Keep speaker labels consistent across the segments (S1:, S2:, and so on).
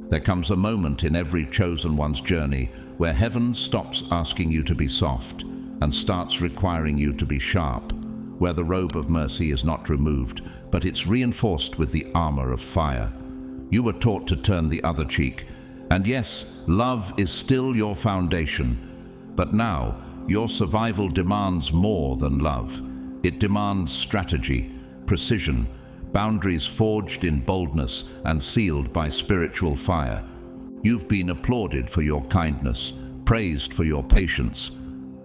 S1: There comes a moment in every chosen one's journey where heaven stops asking you to be soft and starts requiring you to be sharp, where the robe of mercy is not removed, but it's reinforced with the armor of fire. You were taught to turn the other cheek, and yes, love is still your foundation, but now your survival demands more than love. It demands strategy, precision, boundaries forged in boldness and sealed by spiritual fire. You've been applauded for your kindness, praised for your patience,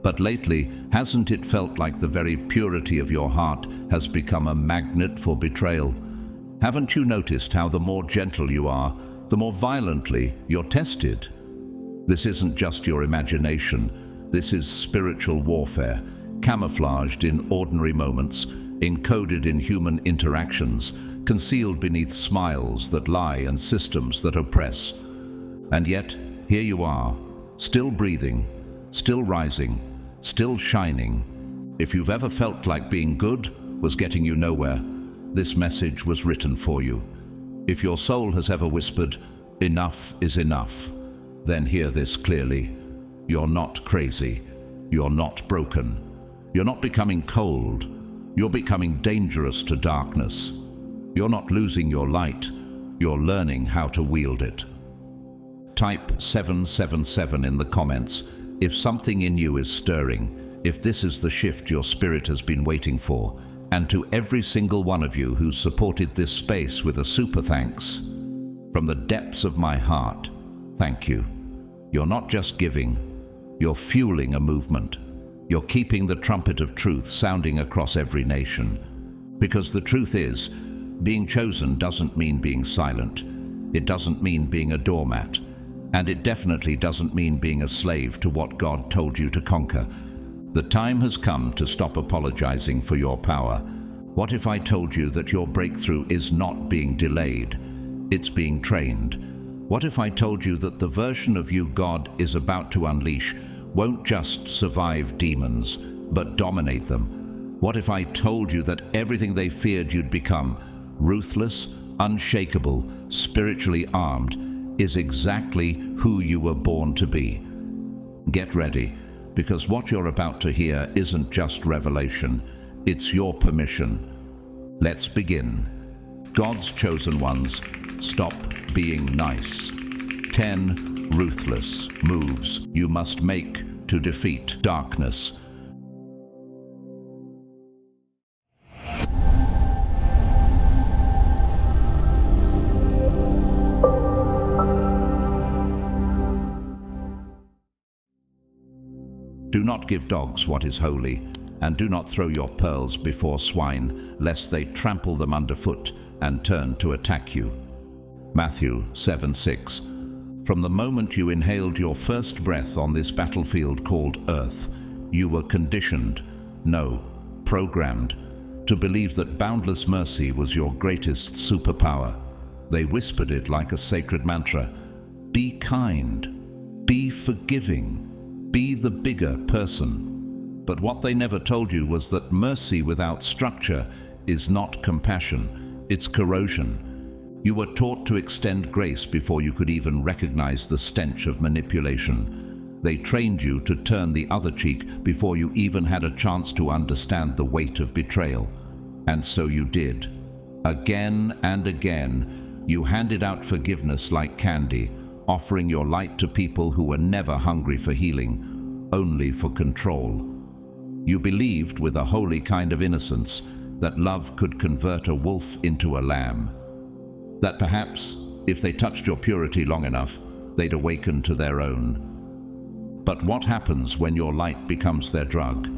S1: but lately, hasn't it felt like the very purity of your heart has become a magnet for betrayal? Haven't you noticed how the more gentle you are, the more violently you're tested? This isn't just your imagination. This is spiritual warfare, camouflaged in ordinary moments, encoded in human interactions, concealed beneath smiles that lie and systems that oppress. And yet, here you are, still breathing, still rising, still shining. If you've ever felt like being good was getting you nowhere, this message was written for you. If your soul has ever whispered, "Enough is enough," then hear this clearly. You're not crazy. You're not broken. You're not becoming cold. You're becoming dangerous to darkness. You're not losing your light. You're learning how to wield it. Type 777 in the comments if something in you is stirring, if this is the shift your spirit has been waiting for. And to every single one of you who's supported this space with a super thanks, from the depths of my heart, thank you. You're not just giving, you're fueling a movement. You're keeping the trumpet of truth sounding across every nation. Because the truth is, being chosen doesn't mean being silent. It doesn't mean being a doormat. And it definitely doesn't mean being a slave to what God told you to conquer. The time has come to stop apologizing for your power. What if I told you that your breakthrough is not being delayed? It's being trained. What if I told you that the version of you God is about to unleash won't just survive demons, but dominate them? What if I told you that everything they feared you'd become, ruthless, unshakable, spiritually armed, is exactly who you were born to be? Get ready, because what you're about to hear isn't just revelation, it's your permission. Let's begin. God's chosen ones, stop being nice. 10 ruthless moves you must make to defeat darkness. Do not give dogs what is holy, and do not throw your pearls before swine, lest they trample them underfoot and turn to attack you. Matthew 7:6. From the moment you inhaled your first breath on this battlefield called Earth, you were conditioned, no, programmed, to believe that boundless mercy was your greatest superpower. They whispered it like a sacred mantra. Be kind, be forgiving, be the bigger person. But what they never told you was that mercy without structure is not compassion, it's corrosion. You were taught to extend grace before you could even recognize the stench of manipulation. They trained you to turn the other cheek before you even had a chance to understand the weight of betrayal. And so you did. Again and again, you handed out forgiveness like candy, offering your light to people who were never hungry for healing, only for control. You believed with a holy kind of innocence that love could convert a wolf into a lamb. That perhaps, if they touched your purity long enough, they'd awaken to their own. But what happens when your light becomes their drug?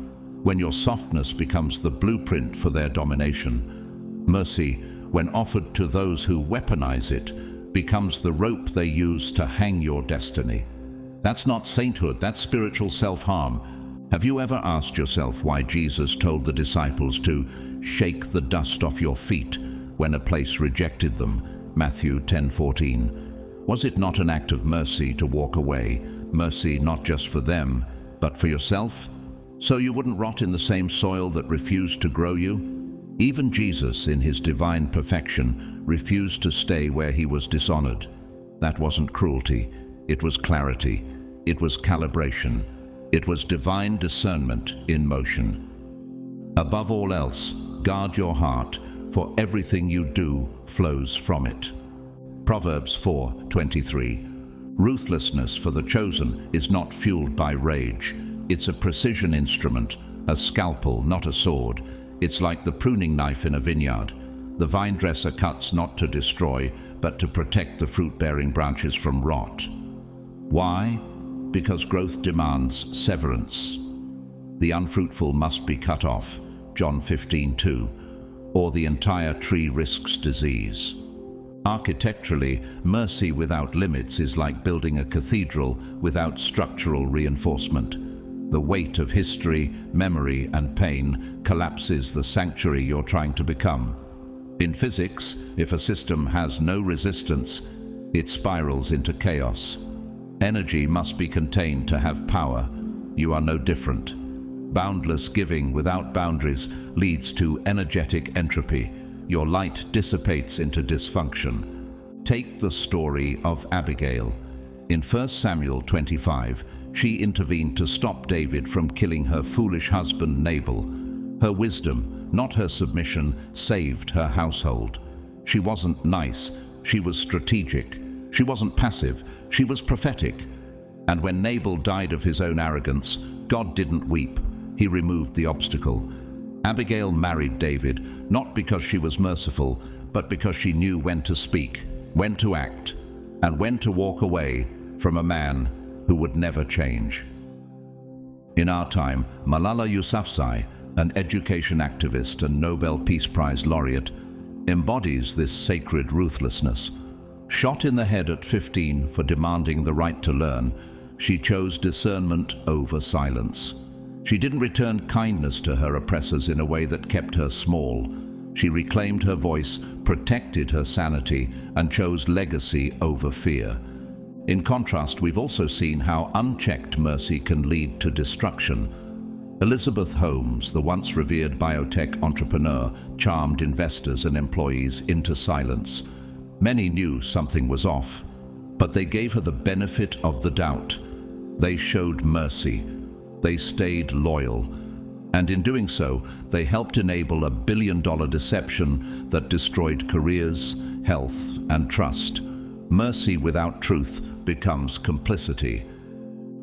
S1: When your softness becomes the blueprint for their domination? Mercy, when offered to those who weaponize it, becomes the rope they use to hang your destiny. That's not sainthood, that's spiritual self-harm. Have you ever asked yourself why Jesus told the disciples to shake the dust off your feet when a place rejected them? Matthew 10:14. Was it not an act of mercy to walk away? Mercy not just for them, but for yourself? So you wouldn't rot in the same soil that refused to grow you? Even Jesus, in his divine perfection, refused to stay where he was dishonored. That wasn't cruelty. It was clarity. It was calibration. It was divine discernment in motion. Above all else, guard your heart, for everything you do flows from it. Proverbs 4:23. Ruthlessness for the chosen is not fueled by rage. It's a precision instrument, a scalpel, not a sword. It's like the pruning knife in a vineyard. The vine dresser cuts not to destroy, but to protect the fruit-bearing branches from rot. Why? Because growth demands severance. The unfruitful must be cut off, John 15:2, or the entire tree risks disease. Architecturally, mercy without limits is like building a cathedral without structural reinforcement. The weight of history, memory, and pain collapses the sanctuary you're trying to become. In physics, if a system has no resistance, it spirals into chaos. Energy must be contained to have power. You are no different. Boundless giving without boundaries leads to energetic entropy. Your light dissipates into dysfunction. Take the story of Abigail. In 1 Samuel 25, she intervened to stop David from killing her foolish husband Nabal. Her wisdom, not her submission, saved her household. She wasn't nice, she was strategic. She wasn't passive, she was prophetic. And when Nabal died of his own arrogance, God didn't weep. He removed the obstacle. Abigail married David, not because she was merciful, but because she knew when to speak, when to act, and when to walk away from a man who would never change. In our time, Malala Yousafzai, an education activist and Nobel Peace Prize laureate, embodies this sacred ruthlessness. Shot in the head at 15 for demanding the right to learn, she chose discernment over silence. She didn't return kindness to her oppressors in a way that kept her small. She reclaimed her voice, protected her sanity, and chose legacy over fear. In contrast, we've also seen how unchecked mercy can lead to destruction. Elizabeth Holmes, the once revered biotech entrepreneur, charmed investors and employees into silence. Many knew something was off, but they gave her the benefit of the doubt. They showed mercy. They stayed loyal. And in doing so, they helped enable a billion-dollar deception that destroyed careers, health, and trust. Mercy without truth becomes complicity.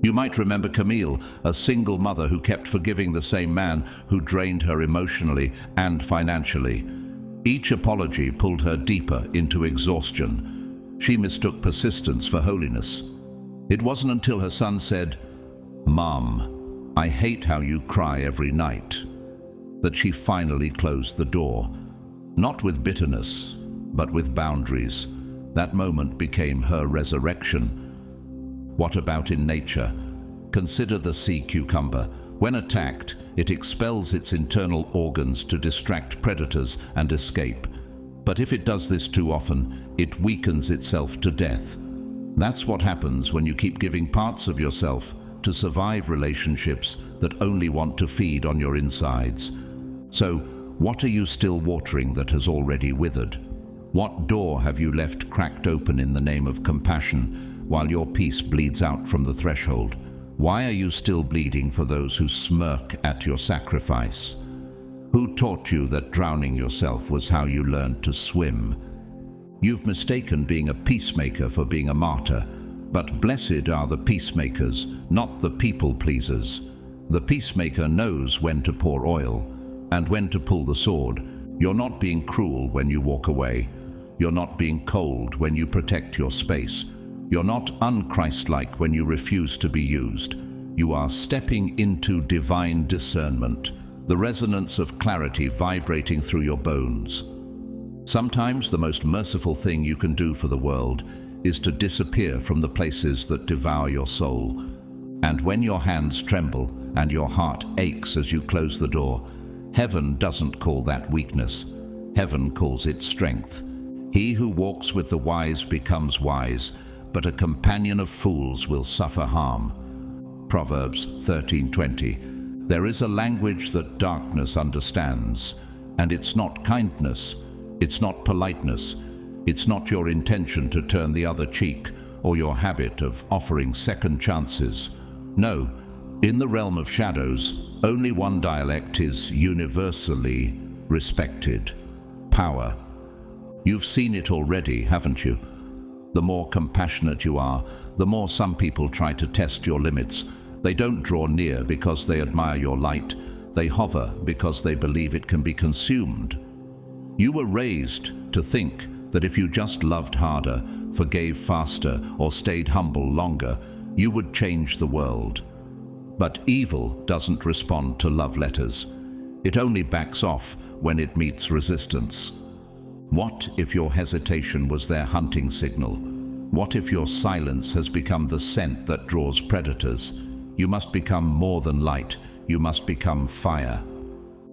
S1: You might remember Camille, a single mother who kept forgiving the same man who drained her emotionally and financially. Each apology pulled her deeper into exhaustion. She mistook persistence for holiness. It wasn't until her son said, "Mom, I hate how you cry every night," that she finally closed the door. Not with bitterness, but with boundaries. That moment became her resurrection. What about in nature? Consider the sea cucumber. When attacked, it expels its internal organs to distract predators and escape. But if it does this too often, it weakens itself to death. That's what happens when you keep giving parts of yourself to survive relationships that only want to feed on your insides. So, what are you still watering that has already withered? What door have you left cracked open in the name of compassion while your peace bleeds out from the threshold? Why are you still bleeding for those who smirk at your sacrifice? Who taught you that drowning yourself was how you learned to swim? You've mistaken being a peacemaker for being a martyr. But blessed are the peacemakers, not the people-pleasers. The peacemaker knows when to pour oil and when to pull the sword. You're not being cruel when you walk away. You're not being cold when you protect your space. You're not un-Christ-like when you refuse to be used. You are stepping into divine discernment, the resonance of clarity vibrating through your bones. Sometimes the most merciful thing you can do for the world is to disappear from the places that devour your soul. And when your hands tremble and your heart aches as you close the door, heaven doesn't call that weakness. Heaven calls it strength. He who walks with the wise becomes wise, but a companion of fools will suffer harm. Proverbs 13:20. There is a language that darkness understands, and it's not kindness, it's not politeness, It's not your intention to turn the other cheek or your habit of offering second chances. No, in the realm of shadows, only one dialect is universally respected: power. You've seen it already, haven't you? The more compassionate you are, the more some people try to test your limits. They don't draw near because they admire your light. They hover because they believe it can be consumed. You were raised to think that if you just loved harder, forgave faster, or stayed humble longer, you would change the world. But evil doesn't respond to love letters. It only backs off when it meets resistance. What if your hesitation was their hunting signal? What if your silence has become the scent that draws predators? You must become more than light. You must become fire.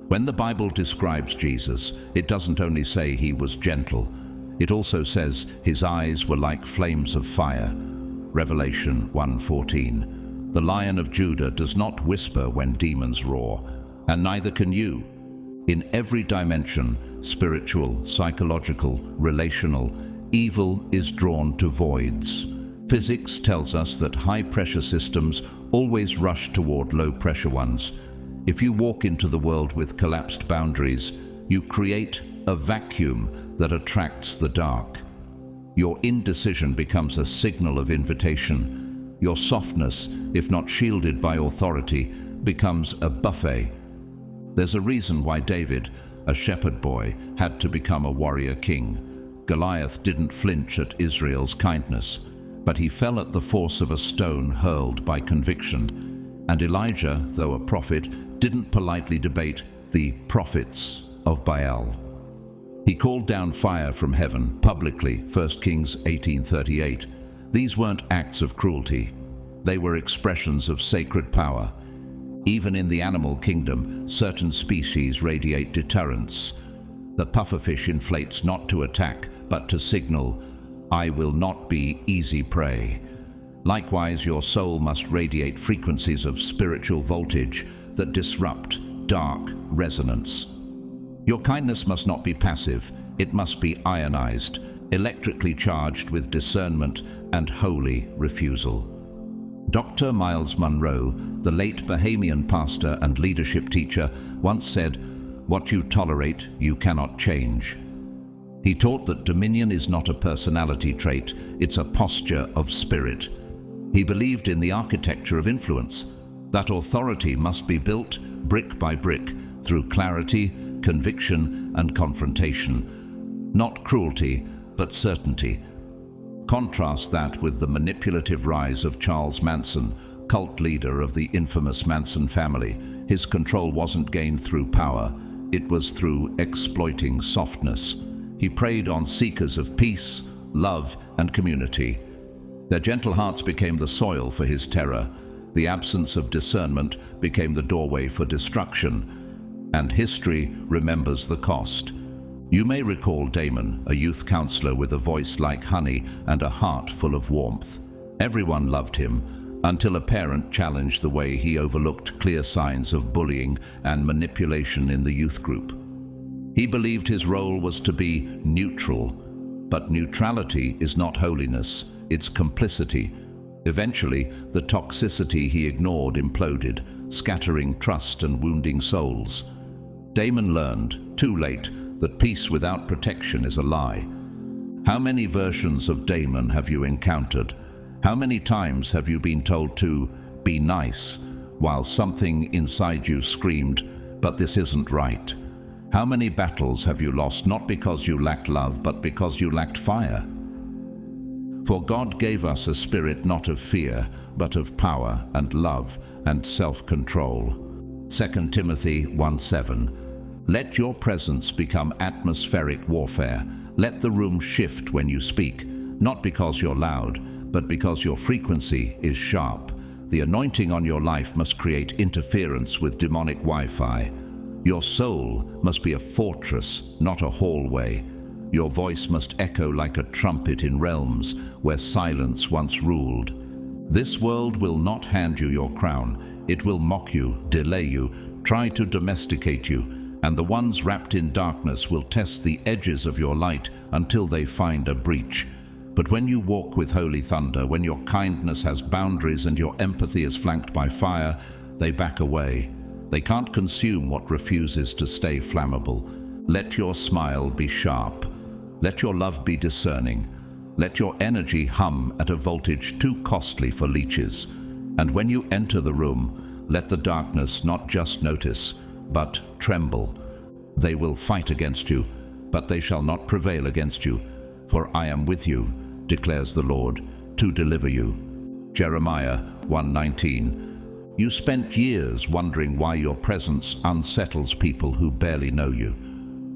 S1: When the Bible describes Jesus, it doesn't only say he was gentle. It also says his eyes were like flames of fire. Revelation 1:14. The Lion of Judah does not whisper when demons roar, and neither can you. In every dimension, spiritual, psychological, relational, evil is drawn to voids. Physics tells us that high-pressure systems always rush toward low-pressure ones. If you walk into the world with collapsed boundaries, you create a vacuum that attracts the dark. Your indecision becomes a signal of invitation. Your softness, if not shielded by authority, becomes a buffet. There's a reason why David, a shepherd boy, had to become a warrior king. Goliath didn't flinch at Israel's kindness, but he fell at the force of a stone hurled by conviction. And Elijah, though a prophet, didn't politely debate the prophets of Baal. He called down fire from heaven publicly, 1 Kings 18:38. These weren't acts of cruelty. They were expressions of sacred power. Even in the animal kingdom, certain species radiate deterrence. The pufferfish inflates not to attack, but to signal, "I will not be easy prey." Likewise, your soul must radiate frequencies of spiritual voltage that disrupt dark resonance. Your kindness must not be passive. It must be ionized, electrically charged with discernment and holy refusal. Dr. Miles Monroe, the late Bahamian pastor and leadership teacher, once said, "What you tolerate, you cannot change." He taught that dominion is not a personality trait, it's a posture of spirit. He believed in the architecture of influence. That authority must be built brick by brick through clarity, conviction, and confrontation. Not cruelty, but certainty. Contrast that with the manipulative rise of Charles Manson, cult leader of the infamous Manson family. His control wasn't gained through power, it was through exploiting softness. He preyed on seekers of peace, love, and community. Their gentle hearts became the soil for his terror. The absence of discernment became the doorway for destruction. And history remembers the cost. You may recall Damon, a youth counselor with a voice like honey and a heart full of warmth. Everyone loved him, until a parent challenged the way he overlooked clear signs of bullying and manipulation in the youth group. He believed his role was to be neutral, but neutrality is not holiness, it's complicity. Eventually, the toxicity he ignored imploded, scattering trust and wounding souls. Damon learned, too late, that peace without protection is a lie. How many versions of Damon have you encountered? How many times have you been told to be nice, while something inside you screamed, "But this isn't right"? How many battles have you lost not because you lacked love, but because you lacked fire? For God gave us a spirit not of fear, but of power and love and self-control. 2 Timothy 1:7. Let your presence become atmospheric warfare. Let the room shift when you speak, not because you're loud, but because your frequency is sharp. The anointing on your life must create interference with demonic Wi-Fi. Your soul must be a fortress, not a hallway. Your voice must echo like a trumpet in realms where silence once ruled. This world will not hand you your crown. It will mock you, delay you, try to domesticate you, and the ones wrapped in darkness will test the edges of your light until they find a breach. But when you walk with holy thunder, when your kindness has boundaries and your empathy is flanked by fire, they back away. They can't consume what refuses to stay flammable. Let your smile be sharp. Let your love be discerning. Let your energy hum at a voltage too costly for leeches. And when you enter the room, let the darkness not just notice, but tremble. They will fight against you, but they shall not prevail against you. For I am with you, declares the Lord, to deliver you. Jeremiah 1:19. You spent years wondering why your presence unsettles people who barely know you,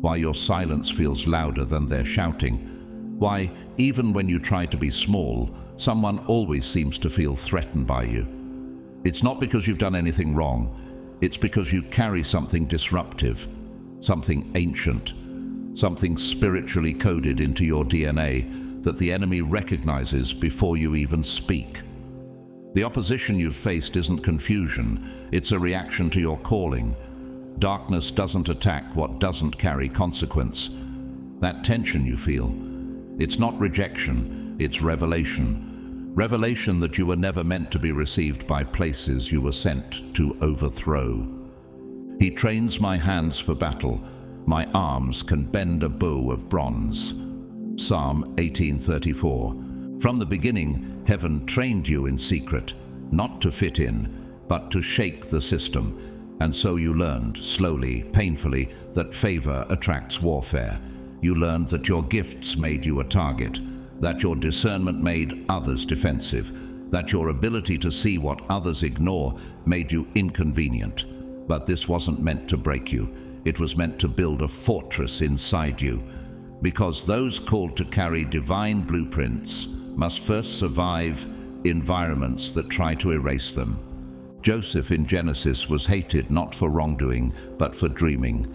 S1: why your silence feels louder than their shouting, why, even when you try to be small, someone always seems to feel threatened by you. It's not because you've done anything wrong, it's because you carry something disruptive, something ancient, something spiritually coded into your DNA that the enemy recognizes before you even speak. The opposition you've faced isn't confusion, it's a reaction to your calling. Darkness doesn't attack what doesn't carry consequence. That tension you feel, it's not rejection, it's revelation. Revelation that you were never meant to be received by places you were sent to overthrow. He trains my hands for battle, my arms can bend a bow of bronze. Psalm 18:34. From the beginning, heaven trained you in secret, not to fit in, but to shake the system. And so you learned, slowly, painfully, that favor attracts warfare. You learned that your gifts made you a target, that your discernment made others defensive, that your ability to see what others ignore made you inconvenient. But this wasn't meant to break you. It was meant to build a fortress inside you. Because those called to carry divine blueprints must first survive environments that try to erase them. Joseph in Genesis was hated not for wrongdoing, but for dreaming.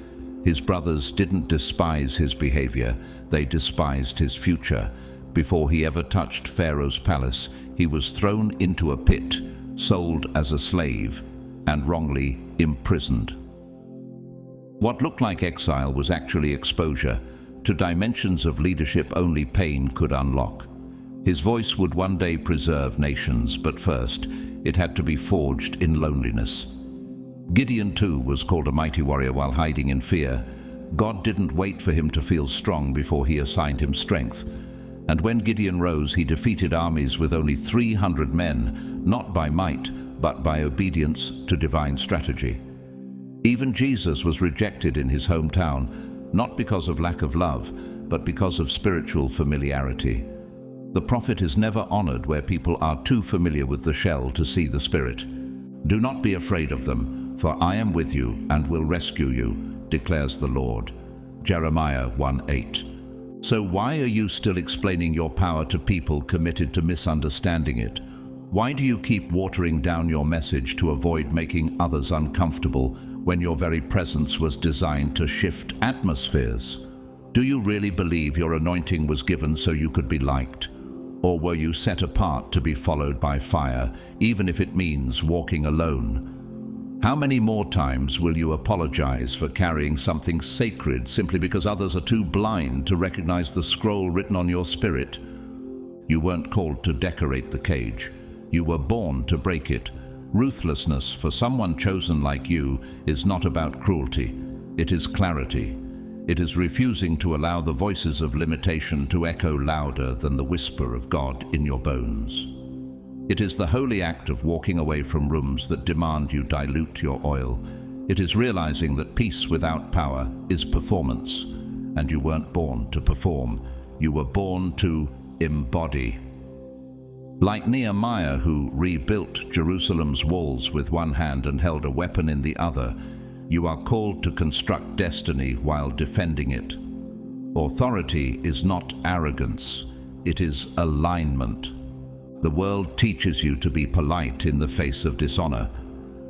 S1: His brothers didn't despise his behavior, they despised his future. Before he ever touched Pharaoh's palace, he was thrown into a pit, sold as a slave, and wrongly imprisoned. What looked like exile was actually exposure to dimensions of leadership only pain could unlock. His voice would one day preserve nations, but first, it had to be forged in loneliness. Gideon too was called a mighty warrior while hiding in fear. God didn't wait for him to feel strong before he assigned him strength. And when Gideon rose, he defeated armies with only 300 men, not by might, but by obedience to divine strategy. Even Jesus was rejected in his hometown, not because of lack of love, but because of spiritual familiarity. The prophet is never honored where people are too familiar with the shell to see the spirit. Do not be afraid of them, for I am with you and will rescue you, declares the Lord. Jeremiah 1:8. So why are you still explaining your power to people committed to misunderstanding it? Why do you keep watering down your message to avoid making others uncomfortable when your very presence was designed to shift atmospheres? Do you really believe your anointing was given so you could be liked? Or were you set apart to be followed by fire, even if it means walking alone? How many more times will you apologize for carrying something sacred simply because others are too blind to recognize the scroll written on your spirit? You weren't called to decorate the cage. You were born to break it. Ruthlessness for someone chosen like you is not about cruelty. It is clarity. It is refusing to allow the voices of limitation to echo louder than the whisper of God in your bones. It is the holy act of walking away from rooms that demand you dilute your oil. It is realizing that peace without power is performance, and you weren't born to perform. You were born to embody. Like Nehemiah, who rebuilt Jerusalem's walls with one hand and held a weapon in the other, you are called to construct destiny while defending it. Authority is not arrogance, it is alignment. The world teaches you to be polite in the face of dishonor,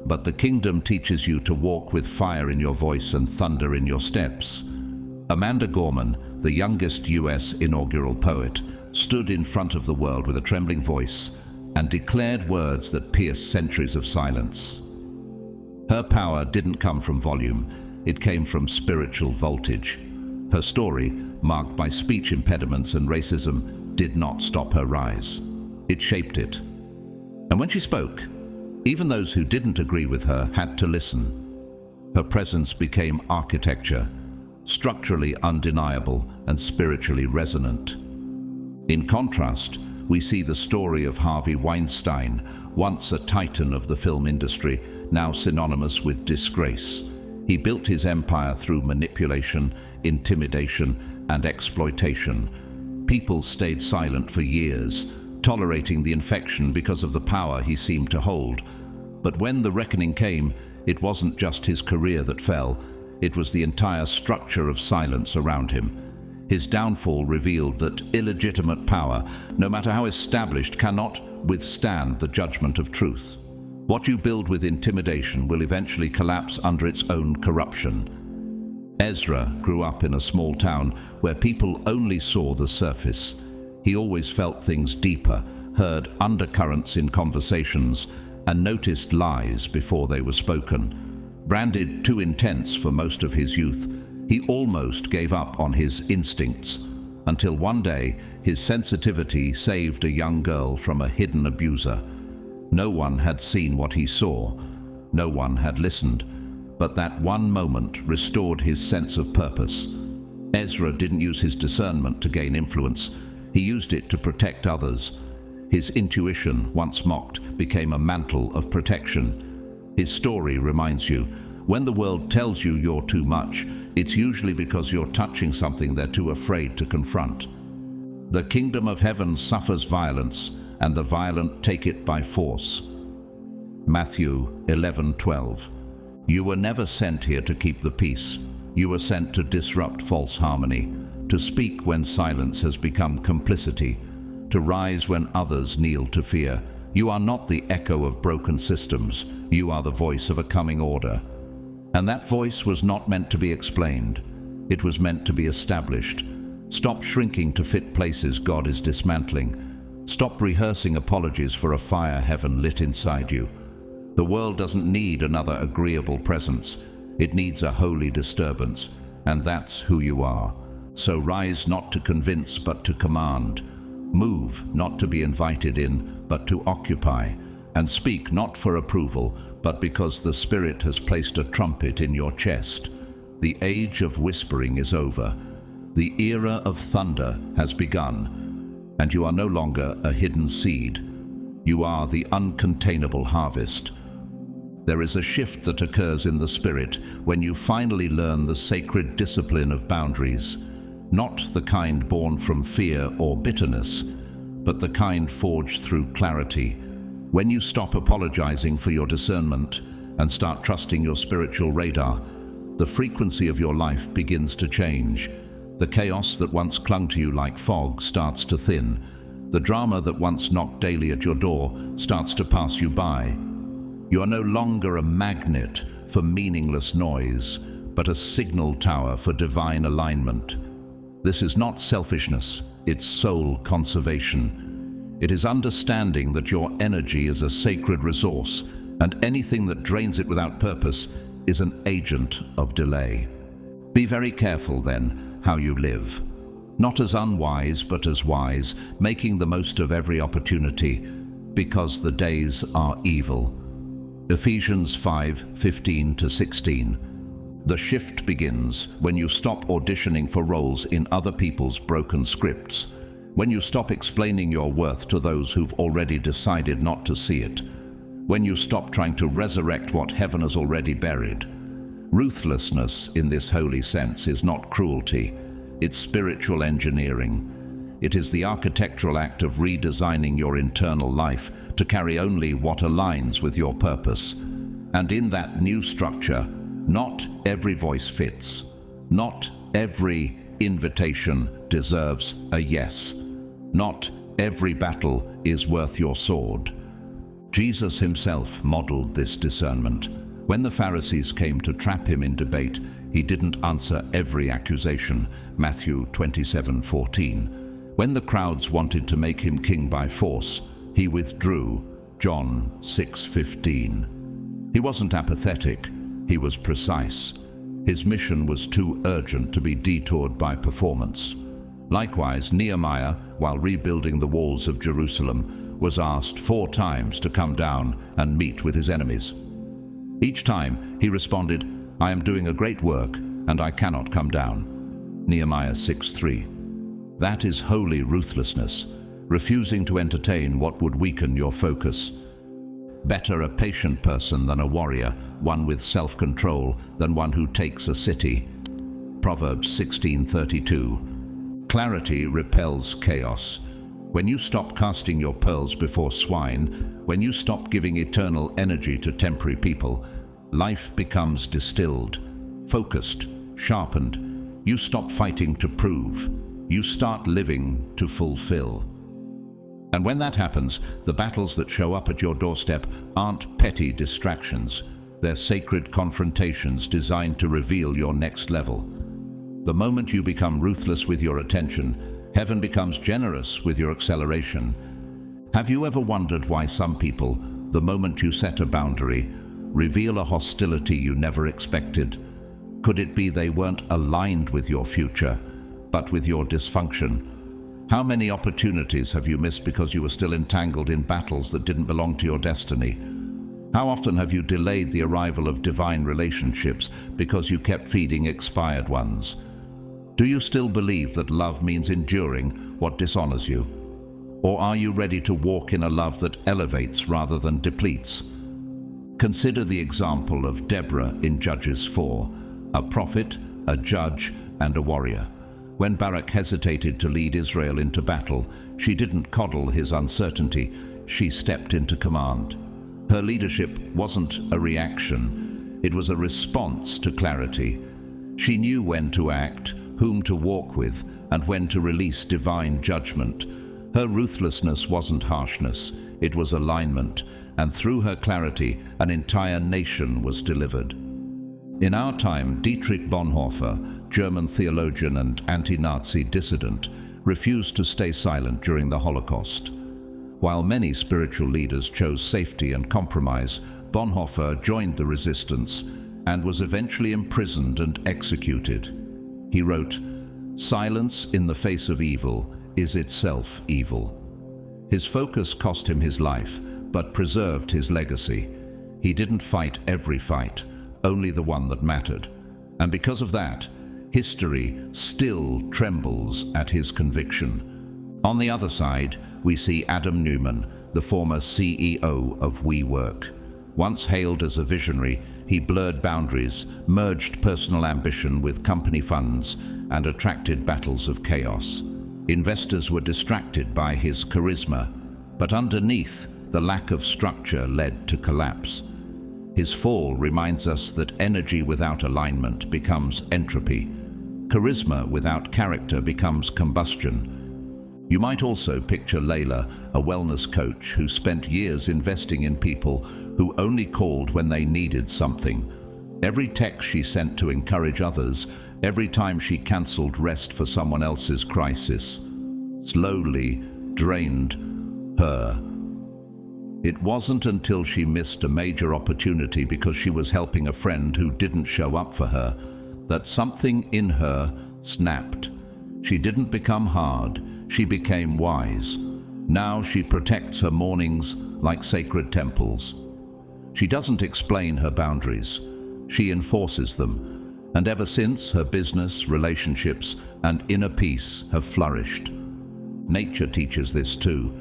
S1: but the kingdom teaches you to walk with fire in your voice and thunder in your steps. Amanda Gorman, the youngest US inaugural poet, stood in front of the world with a trembling voice and declared words that pierced centuries of silence. Her power didn't come from volume, it came from spiritual voltage. Her story, marked by speech impediments and racism, did not stop her rise. It shaped it. And when she spoke, even those who didn't agree with her had to listen. Her presence became architecture, structurally undeniable and spiritually resonant. In contrast, we see the story of Harvey Weinstein, once a titan of the film industry, now synonymous with disgrace. He built his empire through manipulation, intimidation, and exploitation. People stayed silent for years, tolerating the infection because of the power he seemed to hold. But when the reckoning came, it wasn't just his career that fell, it was the entire structure of silence around him. His downfall revealed that illegitimate power, no matter how established, cannot withstand the judgment of truth. What you build with intimidation will eventually collapse under its own corruption. Ezra grew up in a small town where people only saw the surface. He always felt things deeper, heard undercurrents in conversations, and noticed lies before they were spoken. Branded too intense for most of his youth, he almost gave up on his instincts, until one day his sensitivity saved a young girl from a hidden abuser. No one had seen what he saw, no one had listened, but that one moment restored his sense of purpose. Ezra didn't use his discernment to gain influence, he used it to protect others. His intuition, once mocked, became a mantle of protection. His story reminds you, when the world tells you you're too much, it's usually because you're touching something they're too afraid to confront. The kingdom of heaven suffers violence, and the violent take it by force. Matthew 11:12. You were never sent here to keep the peace. You were sent to disrupt false harmony, to speak when silence has become complicity, to rise when others kneel to fear. You are not the echo of broken systems. You are the voice of a coming order. And that voice was not meant to be explained. It was meant to be established. Stop shrinking to fit places God is dismantling. Stop rehearsing apologies for a fire heaven lit inside you. The world doesn't need another agreeable presence. It needs a holy disturbance, and that's who you are. So rise not to convince, but to command. Move not to be invited in, but to occupy. And speak not for approval, but because the Spirit has placed a trumpet in your chest. The age of whispering is over. The era of thunder has begun, and you are no longer a hidden seed. You are the uncontainable harvest. There is a shift that occurs in the Spirit when you finally learn the sacred discipline of boundaries, not the kind born from fear or bitterness, but the kind forged through clarity. When you stop apologizing for your discernment and start trusting your spiritual radar, the frequency of your life begins to change. The chaos that once clung to you like fog starts to thin. The drama that once knocked daily at your door starts to pass you by. You are no longer a magnet for meaningless noise, but a signal tower for divine alignment. This is not selfishness, it's soul conservation. It is understanding that your energy is a sacred resource, and anything that drains it without purpose is an agent of delay. Be very careful, then, how you live. Not as unwise, but as wise, making the most of every opportunity, because the days are evil. Ephesians 5:15-16. The shift begins when you stop auditioning for roles in other people's broken scripts. When you stop explaining your worth to those who've already decided not to see it. When you stop trying to resurrect what heaven has already buried. Ruthlessness, in this holy sense, is not cruelty. It's spiritual engineering. It is the architectural act of redesigning your internal life to carry only what aligns with your purpose. And in that new structure, not every voice fits. Not every invitation deserves a yes. Not every battle is worth your sword. Jesus himself modeled this discernment. When the Pharisees came to trap him in debate, he didn't answer every accusation, Matthew 27:14. When the crowds wanted to make him king by force, he withdrew, John 6:15. He wasn't apathetic, he was precise. His mission was too urgent to be detoured by performance. Likewise, Nehemiah, while rebuilding the walls of Jerusalem, was asked 4 times to come down and meet with his enemies. Each time he responded, "I am doing a great work, and I cannot come down." Nehemiah 6:3. That is holy ruthlessness, refusing to entertain what would weaken your focus. Better a patient person than a warrior, one with self-control than one who takes a city. Proverbs 16:32. Clarity repels chaos. When you stop casting your pearls before swine, when you stop giving eternal energy to temporary people, life becomes distilled, focused, sharpened. You stop fighting to prove. You start living to fulfill. And when that happens, the battles that show up at your doorstep aren't petty distractions. They're sacred confrontations designed to reveal your next level. The moment you become ruthless with your attention, heaven becomes generous with your acceleration. Have you ever wondered why some people, the moment you set a boundary, reveal a hostility you never expected? Could it be they weren't aligned with your future, but with your dysfunction? How many opportunities have you missed because you were still entangled in battles that didn't belong to your destiny? How often have you delayed the arrival of divine relationships because you kept feeding expired ones? Do you still believe that love means enduring what dishonors you? Or are you ready to walk in a love that elevates rather than depletes? Consider the example of Deborah in Judges 4, a prophet, a judge, and a warrior. When Barak hesitated to lead Israel into battle, she didn't coddle his uncertainty, she stepped into command. Her leadership wasn't a reaction, it was a response to clarity. She knew when to act, whom to walk with, and when to release divine judgment. Her ruthlessness wasn't harshness, it was alignment, and through her clarity, an entire nation was delivered. In our time, Dietrich Bonhoeffer, German theologian and anti-Nazi dissident, refused to stay silent during the Holocaust. While many spiritual leaders chose safety and compromise, Bonhoeffer joined the resistance and was eventually imprisoned and executed. He wrote, "Silence in the face of evil is itself evil." His focus cost him his life, but preserved his legacy. He didn't fight every fight, only the one that mattered. And because of that, history still trembles at his conviction. On the other side, we see Adam Newman, the former CEO of WeWork. Once hailed as a visionary, he blurred boundaries, merged personal ambition with company funds, and attracted battles of chaos. Investors were distracted by his charisma, but underneath, the lack of structure led to collapse. His fall reminds us that energy without alignment becomes entropy. Charisma without character becomes combustion. You might also picture Layla, a wellness coach who spent years investing in people who only called when they needed something. Every text she sent to encourage others, every time she cancelled rest for someone else's crisis, slowly drained her. It wasn't until she missed a major opportunity because she was helping a friend who didn't show up for her that something in her snapped. She didn't become hard, she became wise. Now she protects her mornings like sacred temples. She doesn't explain her boundaries, she enforces them. And ever since, her business, relationships, and inner peace have flourished. Nature teaches this too.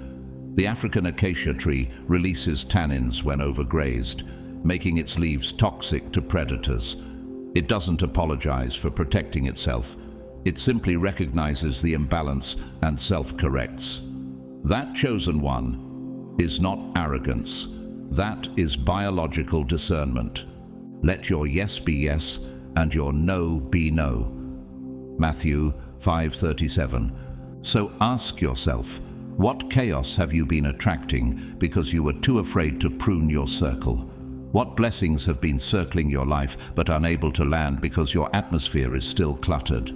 S1: The African acacia tree releases tannins when overgrazed, making its leaves toxic to predators. It doesn't apologize for protecting itself. It simply recognizes the imbalance and self-corrects. That chosen one is not arrogance. That is biological discernment. Let your yes be yes and your no be no. Matthew 5:37. So ask yourself, what chaos have you been attracting because you were too afraid to prune your circle? What blessings have been circling your life but unable to land because your atmosphere is still cluttered?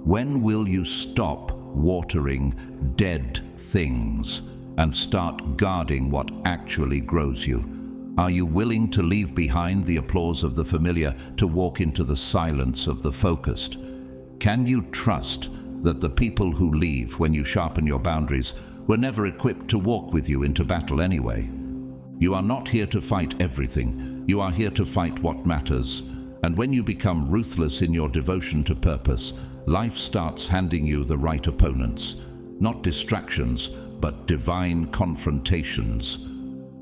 S1: When will you stop watering dead things and start guarding what actually grows you? Are you willing to leave behind the applause of the familiar to walk into the silence of the focused? Can you trust that the people who leave when you sharpen your boundaries were never equipped to walk with you into battle anyway? You are not here to fight everything. You are here to fight what matters. And when you become ruthless in your devotion to purpose, life starts handing you the right opponents. Not distractions, but divine confrontations.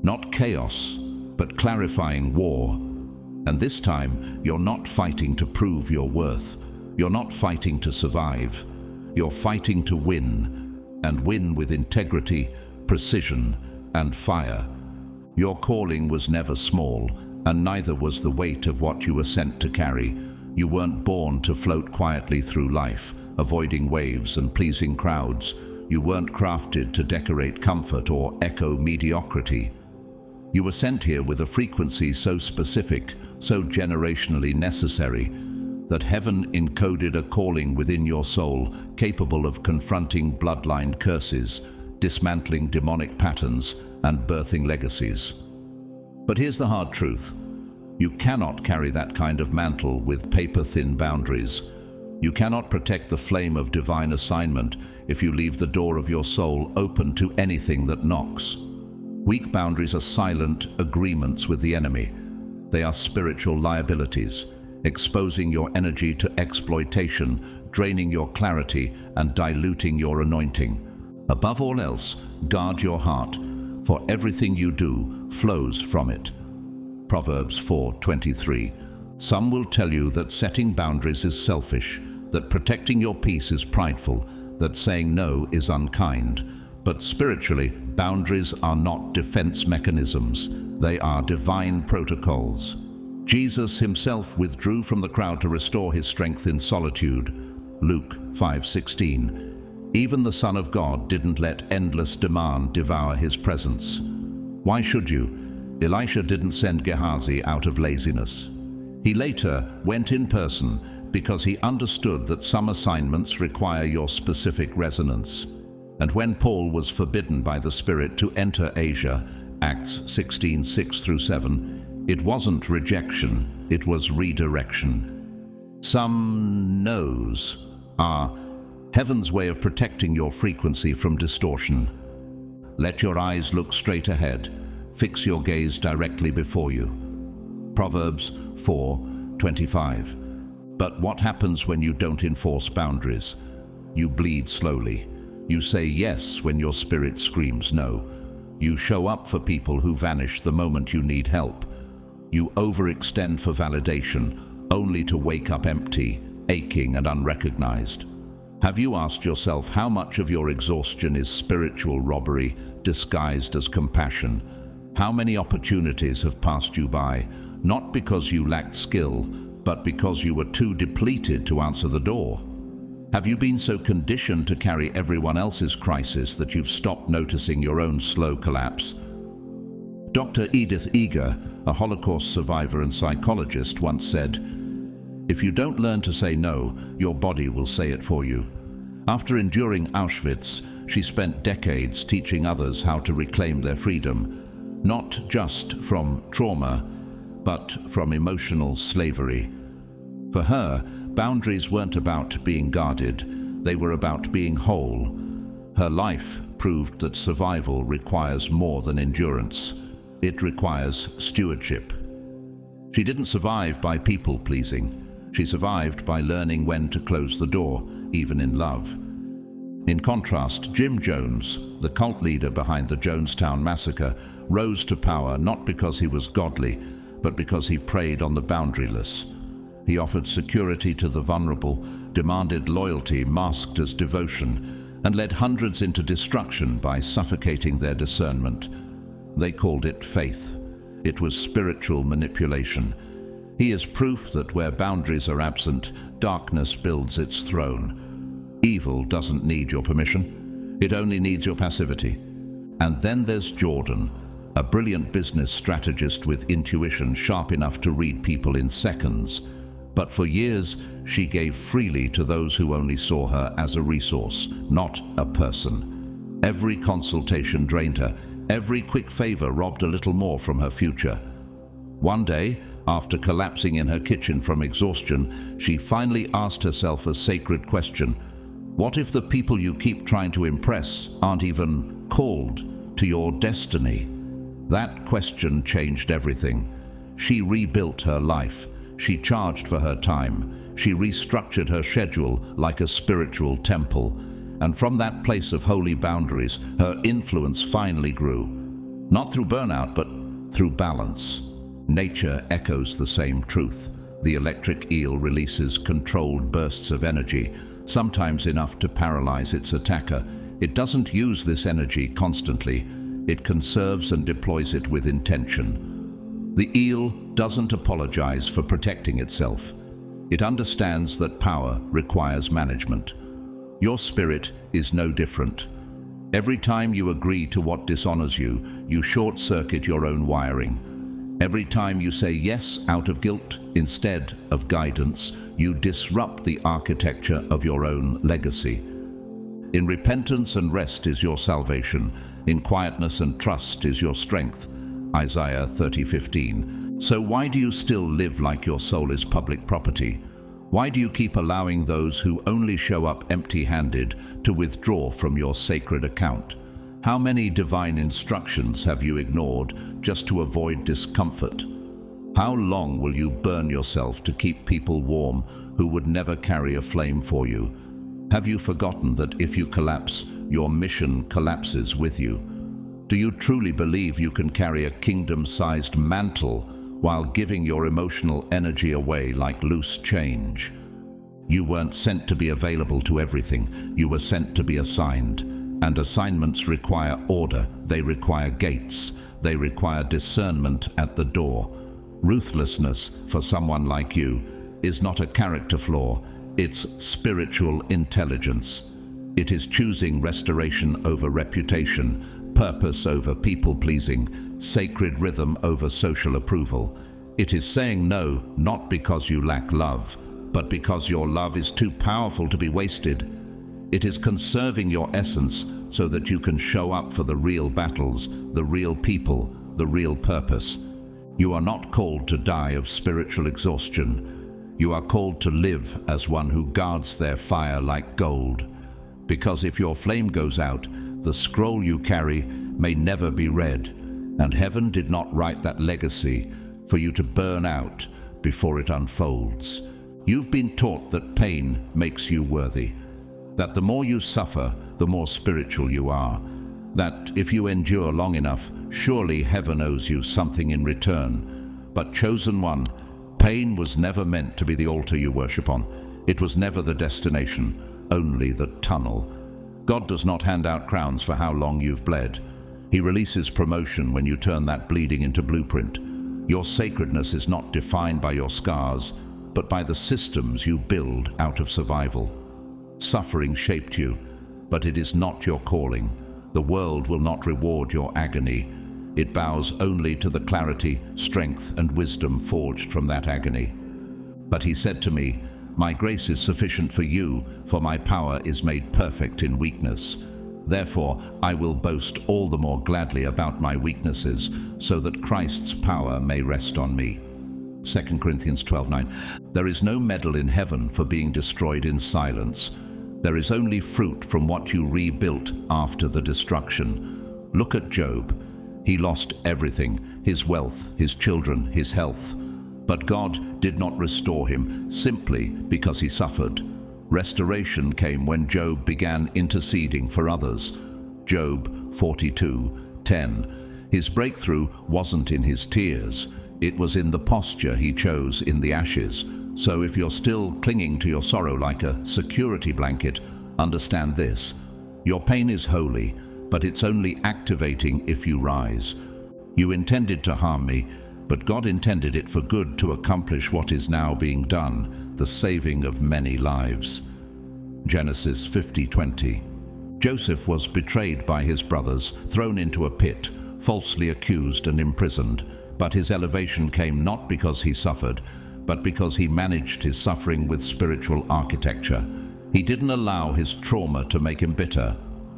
S1: Not chaos, but clarifying war. And this time, you're not fighting to prove your worth. You're not fighting to survive. You're fighting to win, and win with integrity, precision, and fire. Your calling was never small, and neither was the weight of what you were sent to carry. You weren't born to float quietly through life, avoiding waves and pleasing crowds. You weren't crafted to decorate comfort or echo mediocrity. You were sent here with a frequency so specific, so generationally necessary, that heaven encoded a calling within your soul capable of confronting bloodline curses, dismantling demonic patterns, and birthing legacies. But here's the hard truth. You cannot carry that kind of mantle with paper-thin boundaries. You cannot protect the flame of divine assignment if you leave the door of your soul open to anything that knocks. Weak boundaries are silent agreements with the enemy. They are spiritual liabilities, exposing your energy to exploitation, draining your clarity, and diluting your anointing. Above all else, guard your heart, for everything you do flows from it. Proverbs 4:23. Some will tell you that setting boundaries is selfish, that protecting your peace is prideful, that saying no is unkind. But spiritually, boundaries are not defense mechanisms. They are divine protocols. Jesus himself withdrew from the crowd to restore his strength in solitude. Luke 5:16. Even the Son of God didn't let endless demand devour his presence. Why should you? Elisha didn't send Gehazi out of laziness. He later went in person because he understood that some assignments require your specific resonance. And when Paul was forbidden by the Spirit to enter Asia, Acts 16:6-7, it wasn't rejection, it was redirection. Some no's are heaven's way of protecting your frequency from distortion. Let your eyes look straight ahead. Fix your gaze directly before you. Proverbs 4:25. But what happens when you don't enforce boundaries? You bleed slowly. You say yes when your spirit screams no. You show up for people who vanish the moment you need help. You overextend for validation, only to wake up empty, aching and unrecognized. Have you asked yourself how much of your exhaustion is spiritual robbery disguised as compassion? How many opportunities have passed you by, not because you lacked skill, but because you were too depleted to answer the door? Have you been so conditioned to carry everyone else's crisis that you've stopped noticing your own slow collapse? Dr. Edith Eger, a Holocaust survivor and psychologist, once said, "If you don't learn to say no, your body will say it for you." After enduring Auschwitz, she spent decades teaching others how to reclaim their freedom, not just from trauma, but from emotional slavery. For her, boundaries weren't about being guarded, they were about being whole. Her life proved that survival requires more than endurance. It requires stewardship. She didn't survive by people-pleasing. She survived by learning when to close the door, even in love. In contrast, Jim Jones, the cult leader behind the Jonestown massacre, rose to power not because he was godly, but because he preyed on the boundaryless. He offered security to the vulnerable, demanded loyalty masked as devotion, and led hundreds into destruction by suffocating their discernment. They called it faith. It was spiritual manipulation. He is proof that where boundaries are absent, darkness builds its throne. Evil doesn't need your permission. It only needs your passivity. And then there's Jordan, a brilliant business strategist with intuition sharp enough to read people in seconds. But for years, she gave freely to those who only saw her as a resource, not a person. Every consultation drained her, Every quick favor robbed a little more from her future. One day, after collapsing in her kitchen from exhaustion, she finally asked herself a sacred question. What if the people you keep trying to impress aren't even called to your destiny? That question changed everything. She rebuilt her life. She charged for her time. She restructured her schedule like a spiritual temple. And from that place of holy boundaries, her influence finally grew. Not through burnout, but through balance. Nature echoes the same truth. The electric eel releases controlled bursts of energy, sometimes enough to paralyze its attacker. It doesn't use this energy constantly. It conserves and deploys it with intention. The eel doesn't apologize for protecting itself. It understands that power requires management. Your spirit is no different. Every time you agree to what dishonors you, you short-circuit your own wiring. Every time you say yes out of guilt instead of guidance, you disrupt the architecture of your own legacy. In repentance and rest is your salvation. In quietness and trust is your strength. Isaiah 30:15. So why do you still live like your soul is public property? Why do you keep allowing those who only show up empty-handed to withdraw from your sacred account? How many divine instructions have you ignored just to avoid discomfort? How long will you burn yourself to keep people warm who would never carry a flame for you? Have you forgotten that if you collapse, your mission collapses with you? Do you truly believe you can carry a kingdom-sized mantle while giving your emotional energy away like loose change? You weren't sent to be available to everything. You were sent to be assigned. And assignments require order. They require gates. They require discernment at the door. Ruthlessness, for someone like you, is not a character flaw. It's spiritual intelligence. It is choosing restoration over reputation, purpose over people-pleasing, sacred rhythm over social approval. It is saying no, not because you lack love, but because your love is too powerful to be wasted. It is conserving your essence so that you can show up for the real battles, the real people, the real purpose. You are not called to die of spiritual exhaustion. You are called to live as one who guards their fire like gold. Because if your flame goes out, the scroll you carry may never be read, and heaven did not write that legacy for you to burn out before it unfolds. You've been taught that pain makes you worthy, that the more you suffer, the more spiritual you are, that if you endure long enough, surely heaven owes you something in return. But chosen one, pain was never meant to be the altar you worship on. It was never the destination, only the tunnel. God does not hand out crowns for how long you've bled. He releases promotion when you turn that bleeding into blueprint. Your sacredness is not defined by your scars, but by the systems you build out of survival. Suffering shaped you, but it is not your calling. The world will not reward your agony. It bows only to the clarity, strength, and wisdom forged from that agony. But he said to me, "My grace is sufficient for you, for my power is made perfect in weakness. Therefore, I will boast all the more gladly about my weaknesses, so that Christ's power may rest on me." 2 Corinthians 12:9. There is no medal in heaven for being destroyed in silence. There is only fruit from what you rebuilt after the destruction. Look at Job. He lost everything, his wealth, his children, his health. But God did not restore him simply because he suffered. Restoration came when Job began interceding for others. Job 42:10. His breakthrough wasn't in his tears. It was in the posture he chose in the ashes. So if you're still clinging to your sorrow like a security blanket, understand this. Your pain is holy, but it's only activating if you rise. You intended to harm me, but God intended it for good to accomplish what is now being done, the saving of many lives. Genesis 50:20. Joseph was betrayed by his brothers, thrown into a pit, falsely accused and imprisoned. But his elevation came not because he suffered, but because he managed his suffering with spiritual architecture. He didn't allow his trauma to make him bitter.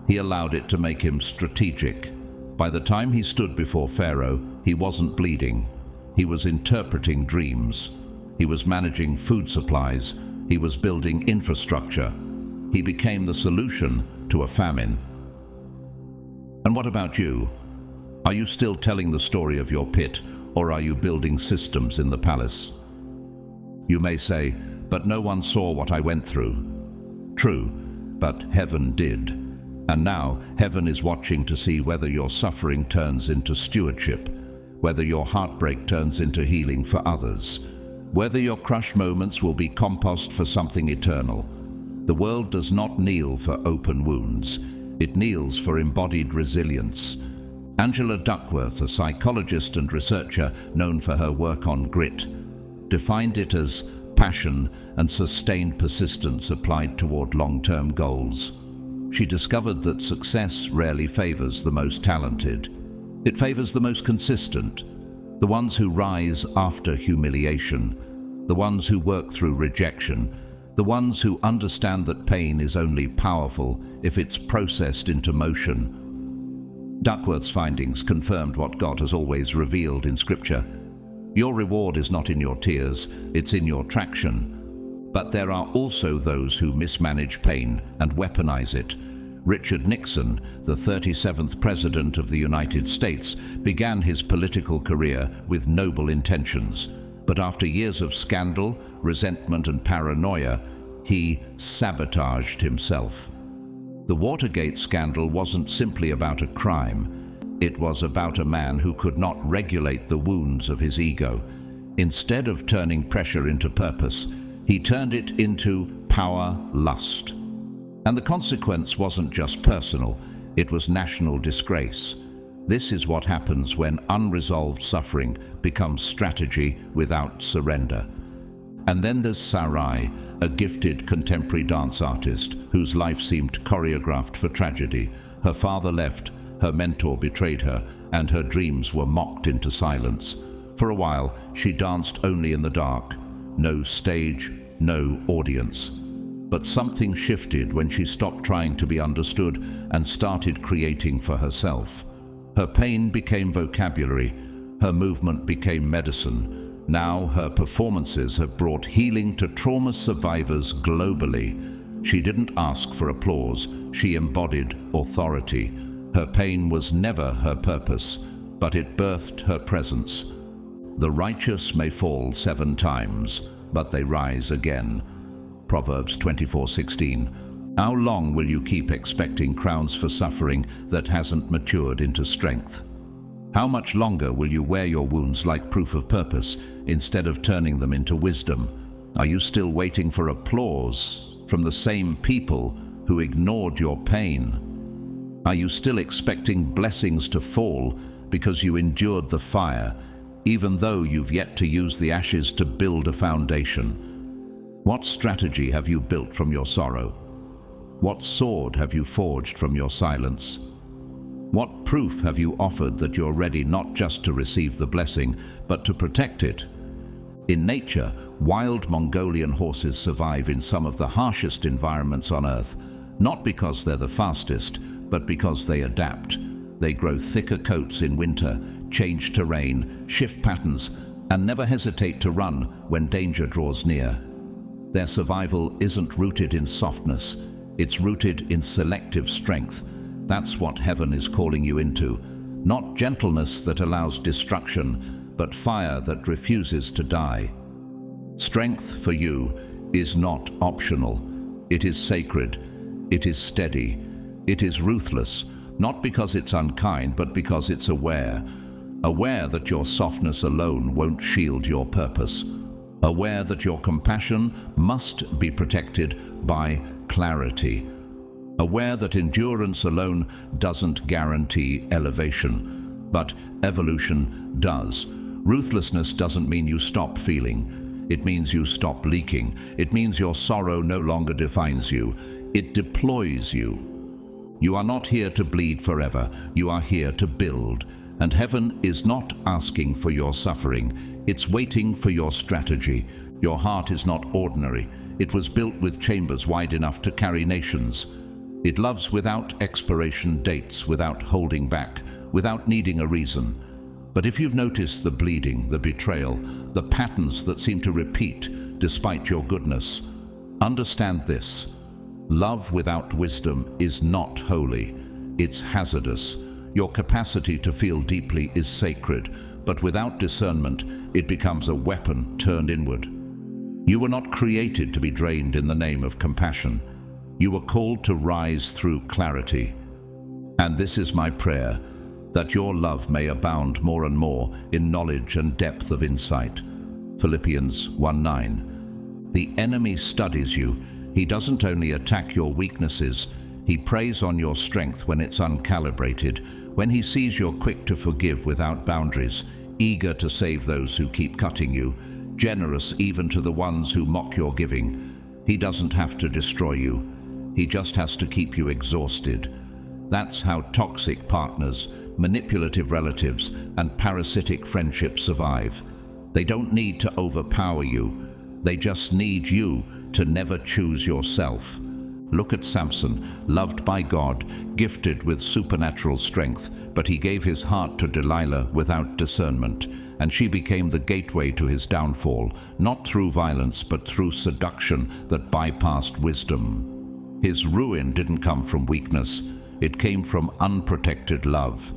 S1: He allowed it to make him strategic. By the time he stood before Pharaoh, he wasn't bleeding. He was interpreting dreams. He was managing food supplies. He was building infrastructure. He became the solution to a famine. And what about you? Are you still telling the story of your pit, or are you building systems in the palace? You may say, "But no one saw what I went through." True, but heaven did. And now heaven is watching to see whether your suffering turns into stewardship, whether your heartbreak turns into healing for others, whether your crush moments will be compost for something eternal. The world does not kneel for open wounds. It kneels for embodied resilience. Angela Duckworth, a psychologist and researcher known for her work on grit, defined it as passion and sustained persistence applied toward long-term goals. She discovered that success rarely favors the most talented. It favors the most consistent, the ones who rise after humiliation, the ones who work through rejection, the ones who understand that pain is only powerful if it's processed into motion. Duckworth's findings confirmed what God has always revealed in Scripture. Your reward is not in your tears, it's in your traction. But there are also those who mismanage pain and weaponize it. Richard Nixon, the 37th President of the United States, began his political career with noble intentions. But after years of scandal, resentment and paranoia, he sabotaged himself. The Watergate scandal wasn't simply about a crime. It was about a man who could not regulate the wounds of his ego. Instead of turning pressure into purpose, he turned it into power lust. And the consequence wasn't just personal, it was national disgrace. This is what happens when unresolved suffering becomes strategy without surrender. And then there's Sarai, a gifted contemporary dance artist whose life seemed choreographed for tragedy. Her father left, her mentor betrayed her, and her dreams were mocked into silence. For a while, she danced only in the dark. No stage, no audience. But something shifted when she stopped trying to be understood and started creating for herself. Her pain became vocabulary. Her movement became medicine. Now her performances have brought healing to trauma survivors globally. She didn't ask for applause. She embodied authority. Her pain was never her purpose, but it birthed her presence. The righteous may fall 7 times, but they rise again. Proverbs 24:16. How long will you keep expecting crowns for suffering that hasn't matured into strength? How much longer will you wear your wounds like proof of purpose instead of turning them into wisdom? Are you still waiting for applause from the same people who ignored your pain? Are you still expecting blessings to fall because you endured the fire, even though you've yet to use the ashes to build a foundation? What strategy have you built from your sorrow? What sword have you forged from your silence? What proof have you offered that you're ready not just to receive the blessing, but to protect it? In nature, wild Mongolian horses survive in some of the harshest environments on Earth, not because they're the fastest, but because they adapt. They grow thicker coats in winter, change terrain, shift patterns, and never hesitate to run when danger draws near. Their survival isn't rooted in softness, it's rooted in selective strength. That's what heaven is calling you into. Not gentleness that allows destruction, but fire that refuses to die. Strength for you is not optional. It is sacred. It is steady. It is ruthless, not because it's unkind, but because it's aware. Aware that your softness alone won't shield your purpose. Aware that your compassion must be protected by clarity. Aware that endurance alone doesn't guarantee elevation, but evolution does. Ruthlessness doesn't mean you stop feeling. It means you stop leaking. It means your sorrow no longer defines you. It deploys you. You are not here to bleed forever. You are here to build. And heaven is not asking for your suffering. It's waiting for your strategy. Your heart is not ordinary. It was built with chambers wide enough to carry nations. It loves without expiration dates, without holding back, without needing a reason. But if you've noticed the bleeding, the betrayal, the patterns that seem to repeat despite your goodness, understand this. Love without wisdom is not holy. It's hazardous. Your capacity to feel deeply is sacred, but without discernment, it becomes a weapon turned inward. You were not created to be drained in the name of compassion. You were called to rise through clarity. And this is my prayer, that your love may abound more and more in knowledge and depth of insight. Philippians 1:9. The enemy studies you. He doesn't only attack your weaknesses, he preys on your strength when it's uncalibrated, when he sees you're quick to forgive without boundaries, eager to save those who keep cutting you, generous even to the ones who mock your giving. He doesn't have to destroy you. He just has to keep you exhausted. That's how toxic partners, manipulative relatives, and parasitic friendships survive. They don't need to overpower you. They just need you to never choose yourself. Look at Samson, loved by God, gifted with supernatural strength, but he gave his heart to Delilah without discernment, and she became the gateway to his downfall, not through violence but through seduction that bypassed wisdom. His ruin didn't come from weakness, it came from unprotected love.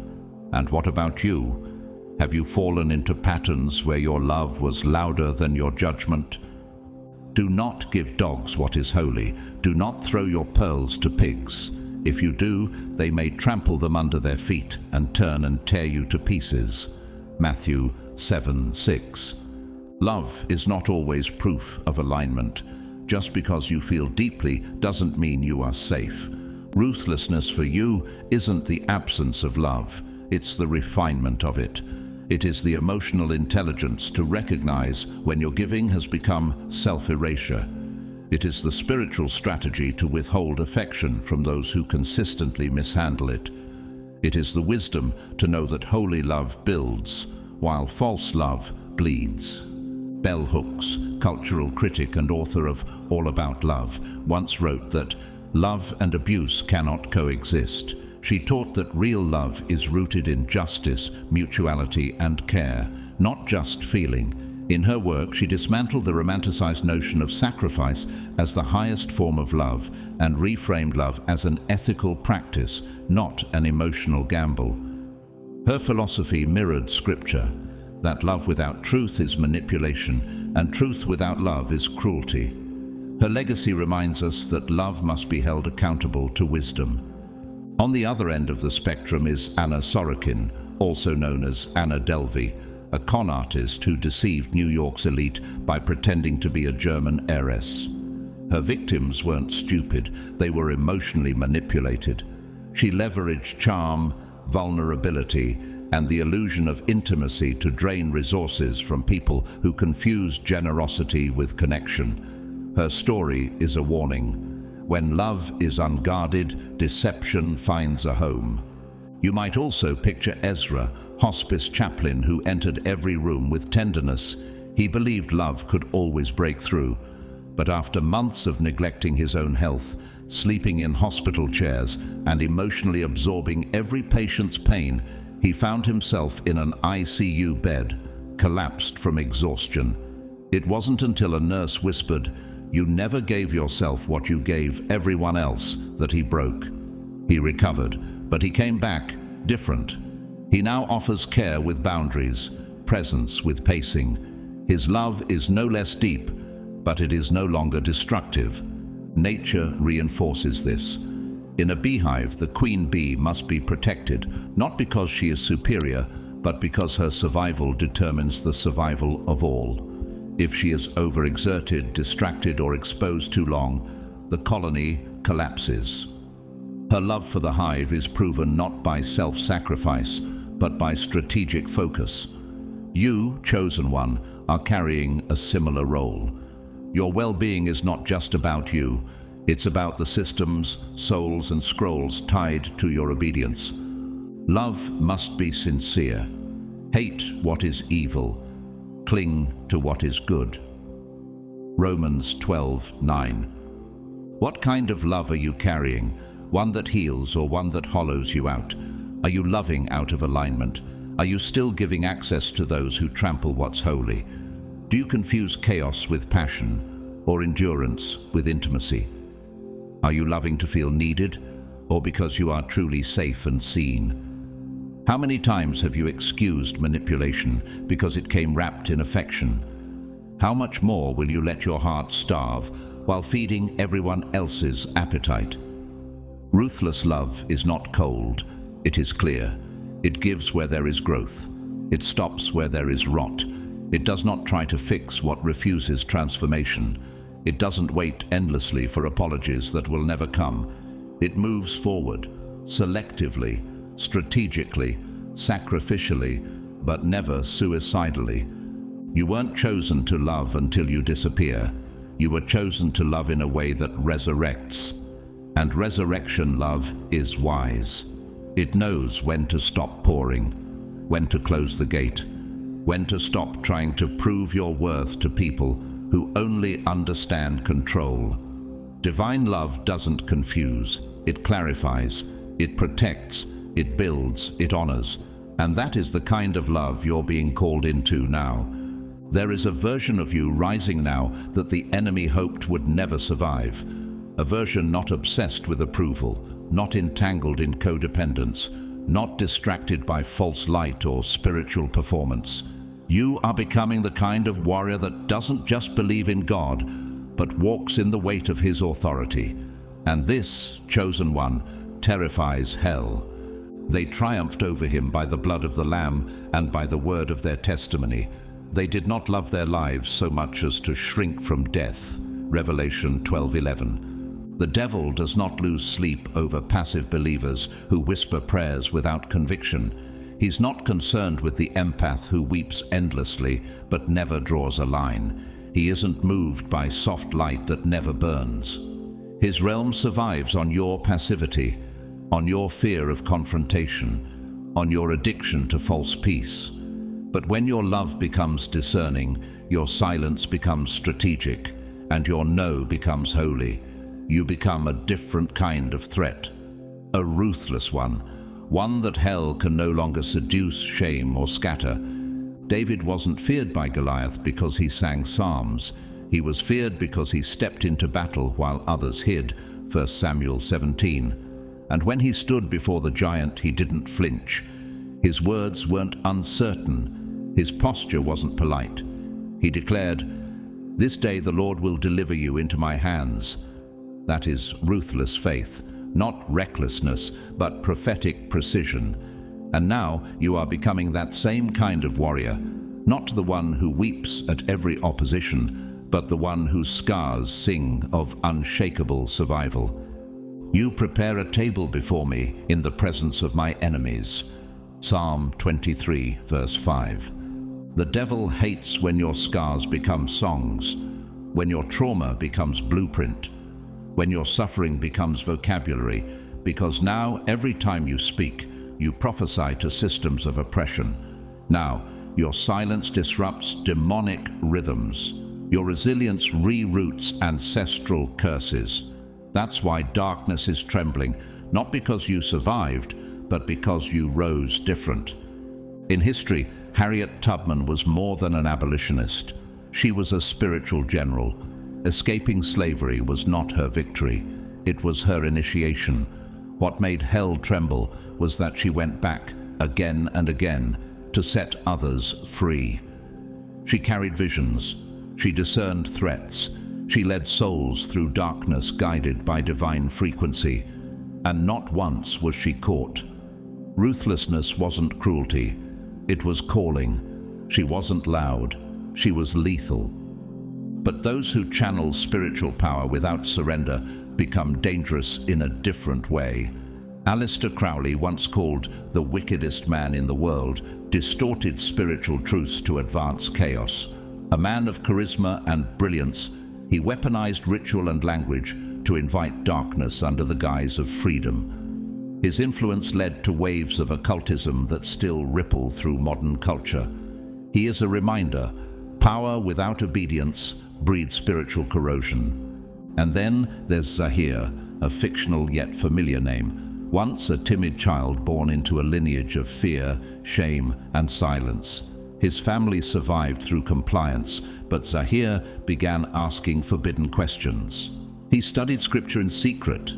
S1: And what about you? Have you fallen into patterns where your love was louder than your judgment? Do not give dogs what is holy. Do not throw your pearls to pigs. If you do, they may trample them under their feet and turn and tear you to pieces. Matthew 7:6. Love is not always proof of alignment. Just because you feel deeply doesn't mean you are safe. Ruthlessness for you isn't the absence of love, it's the refinement of it. It is the emotional intelligence to recognize when your giving has become self-erasure. It is the spiritual strategy to withhold affection from those who consistently mishandle it. It is the wisdom to know that holy love builds, while false love bleeds. Bell Hooks, cultural critic and author of All About Love, once wrote that love and abuse cannot coexist. She taught that real love is rooted in justice, mutuality, and care, not just feeling. In her work, she dismantled the romanticized notion of sacrifice as the highest form of love and reframed love as an ethical practice, not an emotional gamble. Her philosophy mirrored scripture, that love without truth is manipulation, and truth without love is cruelty. Her legacy reminds us that love must be held accountable to wisdom. On the other end of the spectrum is Anna Sorokin, also known as Anna Delvey, a con artist who deceived New York's elite by pretending to be a German heiress. Her victims weren't stupid, they were emotionally manipulated. She leveraged charm, vulnerability, and the illusion of intimacy to drain resources from people who confused generosity with connection. Her story is a warning. When love is unguarded, deception finds a home. You might also picture Ezra, hospice chaplain who entered every room with tenderness. He believed love could always break through. But after months of neglecting his own health, sleeping in hospital chairs, and emotionally absorbing every patient's pain, he found himself in an ICU bed, collapsed from exhaustion. It wasn't until a nurse whispered, "You never gave yourself what you gave everyone else," that he broke. He recovered, but he came back different. He now offers care with boundaries, presence with pacing. His love is no less deep, but it is no longer destructive. Nature reinforces this. In a beehive, the queen bee must be protected, not because she is superior, but because her survival determines the survival of all. If she is overexerted, distracted, or exposed too long, the colony collapses. Her love for the hive is proven not by self-sacrifice, but by strategic focus. You, chosen one, are carrying a similar role. Your well-being is not just about you, it's about the systems, souls, and scrolls tied to your obedience. Love must be sincere. Hate what is evil. Cling to what is good. Romans 12:9. What kind of love are you carrying? One that heals or one that hollows you out? Are you loving out of alignment? Are you still giving access to those who trample what's holy? Do you confuse chaos with passion or endurance with intimacy? Are you loving to feel needed or because you are truly safe and seen? How many times have you excused manipulation because it came wrapped in affection? How much more will you let your heart starve while feeding everyone else's appetite? Ruthless love is not cold, it is clear. It gives where there is growth. It stops where there is rot. It does not try to fix what refuses transformation. It doesn't wait endlessly for apologies that will never come. It moves forward, selectively, strategically, sacrificially, but never suicidally. You weren't chosen to love until you disappear. You were chosen to love in a way that resurrects. And resurrection love is wise. It knows when to stop pouring, when to close the gate, when to stop trying to prove your worth to people who only understand control. Divine love doesn't confuse, it clarifies, it protects, it builds, it honors. And that is the kind of love you're being called into now. There is a version of you rising now that the enemy hoped would never survive. A version not obsessed with approval, not entangled in codependence, not distracted by false light or spiritual performance. You are becoming the kind of warrior that doesn't just believe in God, but walks in the weight of His authority. And this, chosen one, terrifies hell. They triumphed over him by the blood of the Lamb and by the word of their testimony. They did not love their lives so much as to shrink from death. Revelation 12:11. The devil does not lose sleep over passive believers who whisper prayers without conviction. He's not concerned with the empath who weeps endlessly but never draws a line. He isn't moved by soft light that never burns. His realm survives on your passivity, on your fear of confrontation, on your addiction to false peace. But when your love becomes discerning, your silence becomes strategic, and your no becomes holy, you become a different kind of threat. A ruthless one that hell can no longer seduce, shame, or scatter. David wasn't feared by Goliath because he sang psalms. He was feared because he stepped into battle while others hid, 1 Samuel 17. And when he stood before the giant, he didn't flinch. His words weren't uncertain. His posture wasn't polite. He declared, "This day the Lord will deliver you into my hands." That is ruthless faith, not recklessness, but prophetic precision. And now you are becoming that same kind of warrior, not the one who weeps at every opposition, but the one whose scars sing of unshakable survival. You prepare a table before me in the presence of my enemies. Psalm 23, verse 5. The devil hates when your scars become songs, when your trauma becomes blueprint, when your suffering becomes vocabulary, because now every time you speak, you prophesy to systems of oppression. Now, your silence disrupts demonic rhythms. Your resilience reroutes ancestral curses. That's why darkness is trembling, not because you survived, but because you rose different. In history, Harriet Tubman was more than an abolitionist. She was a spiritual general. Escaping slavery was not her victory. It was her initiation. What made hell tremble was that she went back again and again to set others free. She carried visions. She discerned threats. She led souls through darkness guided by divine frequency. And not once was she caught. Ruthlessness wasn't cruelty. It was calling. She wasn't loud. She was lethal. But those who channel spiritual power without surrender become dangerous in a different way. Aleister Crowley once called the wickedest man in the world distorted spiritual truths to advance chaos. A man of charisma and brilliance, he weaponized ritual and language to invite darkness under the guise of freedom. His influence led to waves of occultism that still ripple through modern culture. He is a reminder, power without obedience breeds spiritual corrosion. And then there's Zahir, a fictional yet familiar name. Once a timid child born into a lineage of fear, shame, and silence. His family survived through compliance, but Zahir began asking forbidden questions. He studied scripture in secret.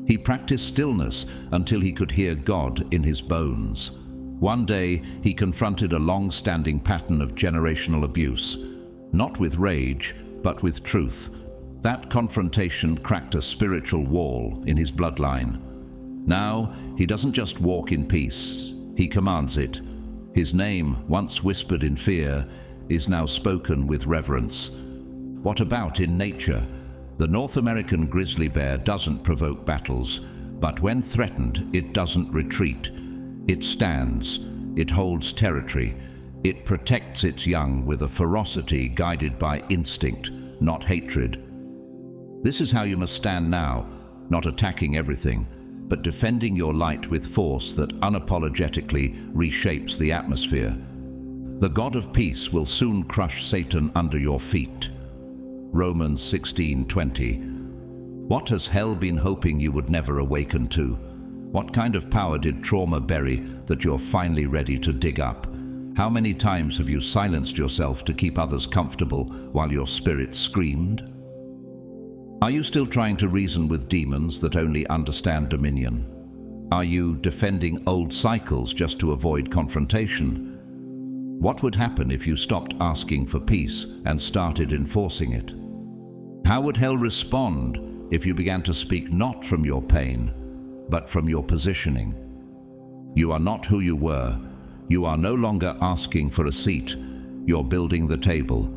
S1: He practiced stillness until he could hear God in his bones. One day, he confronted a long-standing pattern of generational abuse, not with rage, but with truth. That confrontation cracked a spiritual wall in his bloodline. Now, he doesn't just walk in peace, he commands it. His name, once whispered in fear, is now spoken with reverence. What about in nature? The North American grizzly bear doesn't provoke battles, but when threatened, it doesn't retreat. It stands, it holds territory, it protects its young with a ferocity guided by instinct, not hatred. This is how you must stand now, not attacking everything, but defending your light with force that unapologetically reshapes the atmosphere. The God of peace will soon crush Satan under your feet. Romans 16:20. What has hell been hoping you would never awaken to? What kind of power did trauma bury that you're finally ready to dig up? How many times have you silenced yourself to keep others comfortable while your spirit screamed? Are you still trying to reason with demons that only understand dominion? Are you defending old cycles just to avoid confrontation? What would happen if you stopped asking for peace and started enforcing it? How would hell respond if you began to speak not from your pain, but from your positioning? You are not who you were. You are no longer asking for a seat. You're building the table.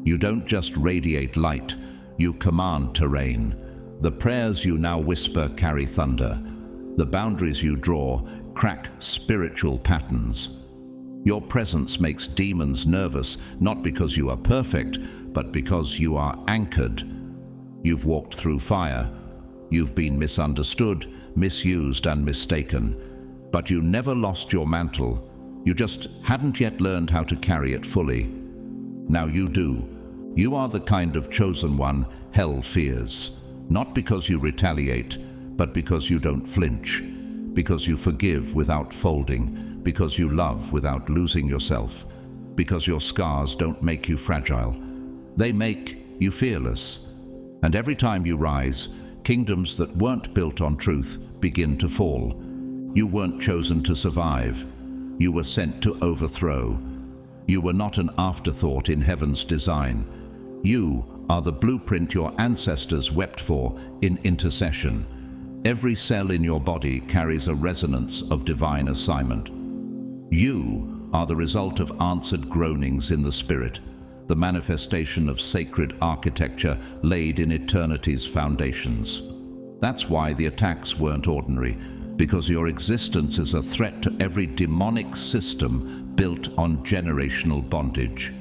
S1: You don't just radiate light. You command terrain. The prayers you now whisper carry thunder. The boundaries you draw crack spiritual patterns. Your presence makes demons nervous, not because you are perfect, but because you are anchored. You've walked through fire. You've been misunderstood, misused, and mistaken. But you never lost your mantle. You just hadn't yet learned how to carry it fully. Now you do. You are the kind of chosen one hell fears, not because you retaliate, but because you don't flinch, because you forgive without folding, because you love without losing yourself, because your scars don't make you fragile. They make you fearless. And every time you rise, kingdoms that weren't built on truth begin to fall. You weren't chosen to survive. You were sent to overthrow. You were not an afterthought in heaven's design. You are the blueprint your ancestors wept for in intercession. Every cell in your body carries a resonance of divine assignment. You are the result of answered groanings in the spirit, the manifestation of sacred architecture laid in eternity's foundations. That's why the attacks weren't ordinary, because your existence is a threat to every demonic system built on generational bondage.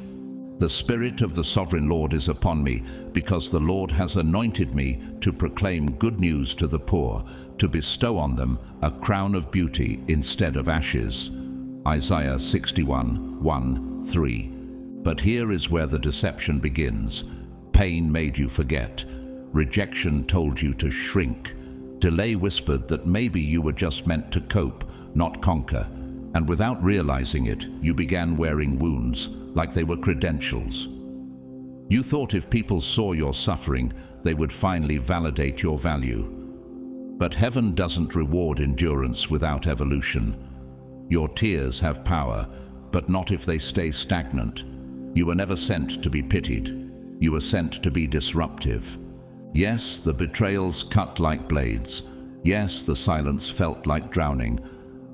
S1: The Spirit of the Sovereign Lord is upon me, because the Lord has anointed me to proclaim good news to the poor, to bestow on them a crown of beauty instead of ashes. Isaiah 61:1-3. But here is where the deception begins. Pain made you forget. Rejection told you to shrink. Delay whispered that maybe you were just meant to cope, not conquer. And without realizing it, you began wearing wounds like they were credentials. You thought if people saw your suffering, they would finally validate your value. But heaven doesn't reward endurance without evolution. Your tears have power, but not if they stay stagnant. You were never sent to be pitied. You were sent to be disruptive. Yes, the betrayals cut like blades. Yes, the silence felt like drowning.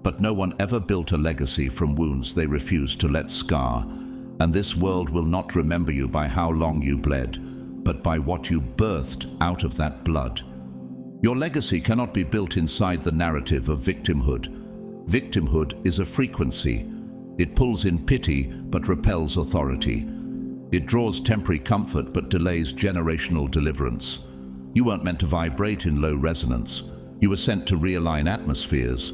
S1: But no one ever built a legacy from wounds they refused to let scar. And this world will not remember you by how long you bled, but by what you birthed out of that blood. Your legacy cannot be built inside the narrative of victimhood. Victimhood is a frequency. It pulls in pity but repels authority. It draws temporary comfort but delays generational deliverance. You weren't meant to vibrate in low resonance. You were sent to realign atmospheres.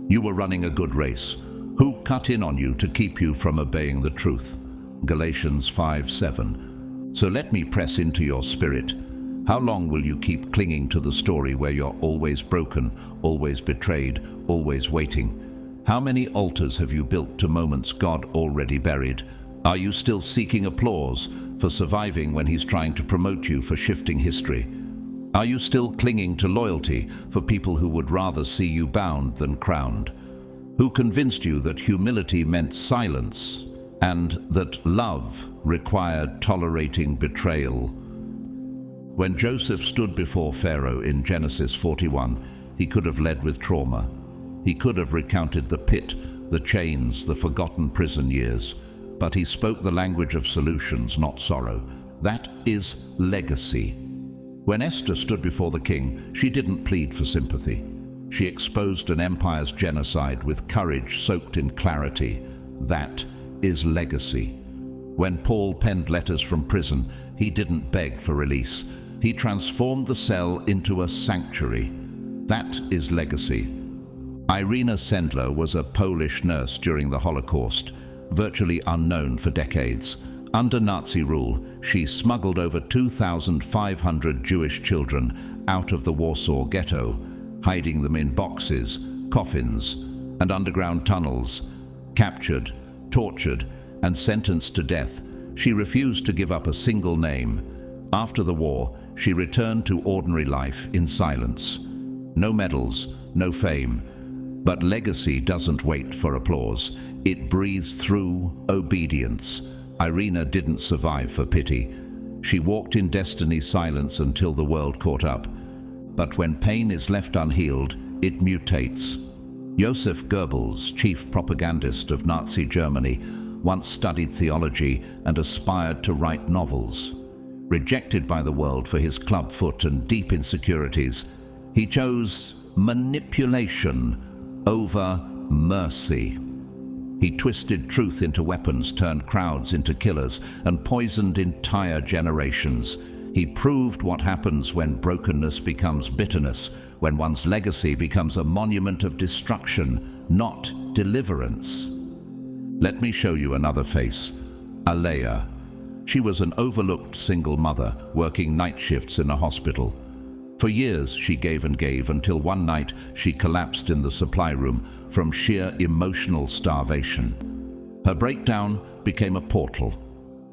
S1: You were running a good race. Who cut in on you to keep you from obeying the truth? Galatians 5:7. So let me press into your spirit. How long will you keep clinging to the story where you're always broken, always betrayed, always waiting? How many altars have you built to moments God already buried? Are you still seeking applause for surviving when He's trying to promote you for shifting history? Are you still clinging to loyalty for people who would rather see you bound than crowned? Who convinced you that humility meant silence and that love required tolerating betrayal? When Joseph stood before Pharaoh in Genesis 41, he could have led with trauma. He could have recounted the pit, the chains, the forgotten prison years. But he spoke the language of solutions, not sorrow. That is legacy. When Esther stood before the king, she didn't plead for sympathy. She exposed an empire's genocide with courage soaked in clarity. That is legacy. When Paul penned letters from prison, he didn't beg for release. He transformed the cell into a sanctuary. That is legacy. Irina Sendler was a Polish nurse during the Holocaust, virtually unknown for decades. Under Nazi rule, she smuggled over 2,500 Jewish children out of the Warsaw Ghetto, hiding them in boxes, coffins, and underground tunnels. Captured, tortured, and sentenced to death, she refused to give up a single name. After the war, she returned to ordinary life in silence. No medals, no fame. But legacy doesn't wait for applause. It breathes through obedience. Irina didn't survive for pity. She walked in destiny's silence until the world caught up. But when pain is left unhealed, it mutates. Joseph Goebbels, chief propagandist of Nazi Germany, once studied theology and aspired to write novels. Rejected by the world for his club foot and deep insecurities, he chose manipulation over mercy. He twisted truth into weapons, turned crowds into killers, and poisoned entire generations. He proved what happens when brokenness becomes bitterness, when one's legacy becomes a monument of destruction, not deliverance. Let me show you another face. Alea. She was an overlooked single mother, working night shifts in a hospital. For years she gave and gave until one night she collapsed in the supply room from sheer emotional starvation. Her breakdown became a portal.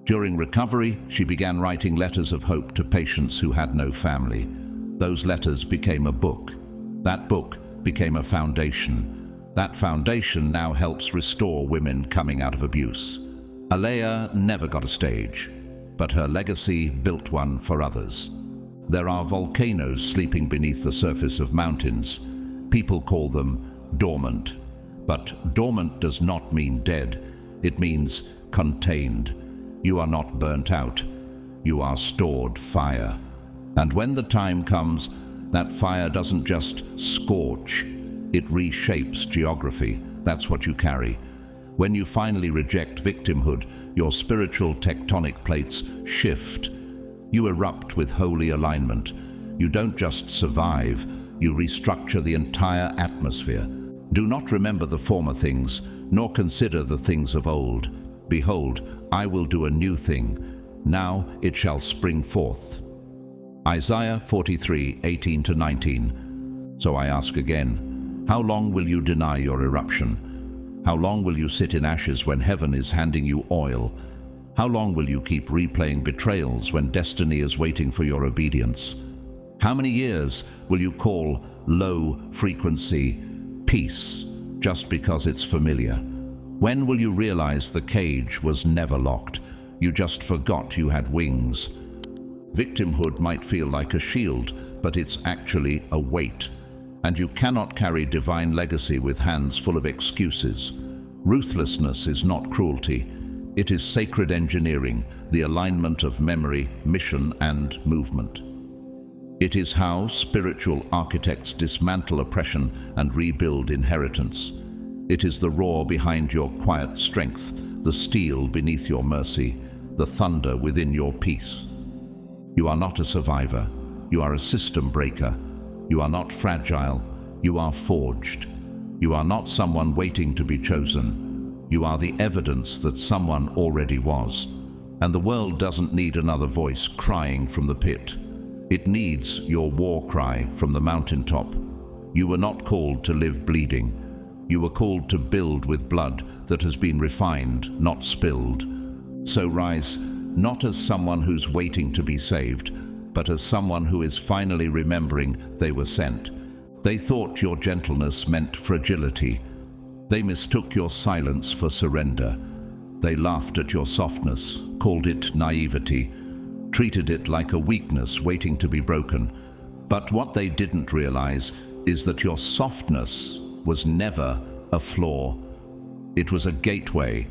S1: During recovery, she began writing letters of hope to patients who had no family. Those letters became a book. That book became a foundation. That foundation now helps restore women coming out of abuse. Alea never got a stage, but her legacy built one for others. There are volcanoes sleeping beneath the surface of mountains. People call them dormant. But dormant does not mean dead. It means contained. You are not burnt out. You are stored fire. And when the time comes, that fire doesn't just scorch. It reshapes geography. That's what you carry. When you finally reject victimhood, your spiritual tectonic plates shift. You erupt with holy alignment. You don't just survive, you restructure the entire atmosphere. Do not remember the former things, nor consider the things of old. Behold, I will do a new thing. Now it shall spring forth. Isaiah 43:18-19. So I ask again, how long will you deny your eruption? How long will you sit in ashes when heaven is handing you oil? How long will you keep replaying betrayals when destiny is waiting for your obedience? How many years will you call low frequency peace just because it's familiar? When will you realize the cage was never locked? You just forgot you had wings. Victimhood might feel like a shield, but it's actually a weight. And you cannot carry divine legacy with hands full of excuses. Ruthlessness is not cruelty. It is sacred engineering, the alignment of memory, mission, and movement. It is how spiritual architects dismantle oppression and rebuild inheritance. It is the roar behind your quiet strength, the steel beneath your mercy, the thunder within your peace. You are not a survivor. You are a system breaker. You are not fragile. You are forged. You are not someone waiting to be chosen. You are the evidence that someone already was. And the world doesn't need another voice crying from the pit. It needs your war cry from the mountaintop. You were not called to live bleeding. You were called to build with blood that has been refined, not spilled. So rise, not as someone who's waiting to be saved, but as someone who is finally remembering they were sent. They thought your gentleness meant fragility. They mistook your silence for surrender. They laughed at your softness, called it naivety, treated it like a weakness waiting to be broken. But what they didn't realize is that your softness was never a flaw. It was a gateway,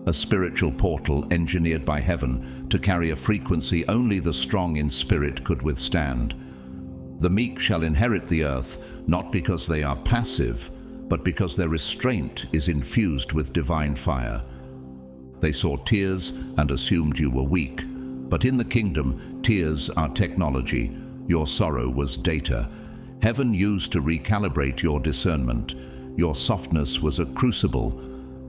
S1: a spiritual portal engineered by heaven to carry a frequency only the strong in spirit could withstand. The meek shall inherit the earth, not because they are passive, but because their restraint is infused with divine fire. They saw tears and assumed you were weak, but in the kingdom, tears are technology. Your sorrow was data. Heaven used to recalibrate your discernment. Your softness was a crucible,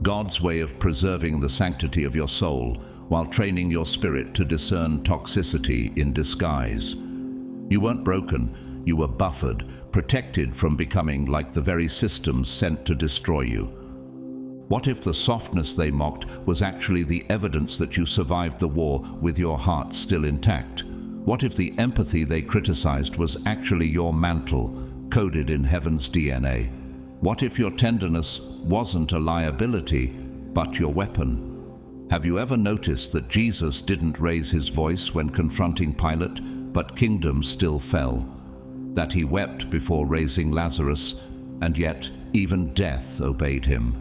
S1: God's way of preserving the sanctity of your soul while training your spirit to discern toxicity in disguise. You weren't broken, you were buffered, protected from becoming like the very systems sent to destroy you. What if the softness they mocked was actually the evidence that you survived the war with your heart still intact? What if the empathy they criticized was actually your mantle, coded in heaven's DNA? What if your tenderness wasn't a liability, but your weapon? Have you ever noticed that Jesus didn't raise his voice when confronting Pilate, but kingdoms still fell? That he wept before raising Lazarus, and yet even death obeyed him.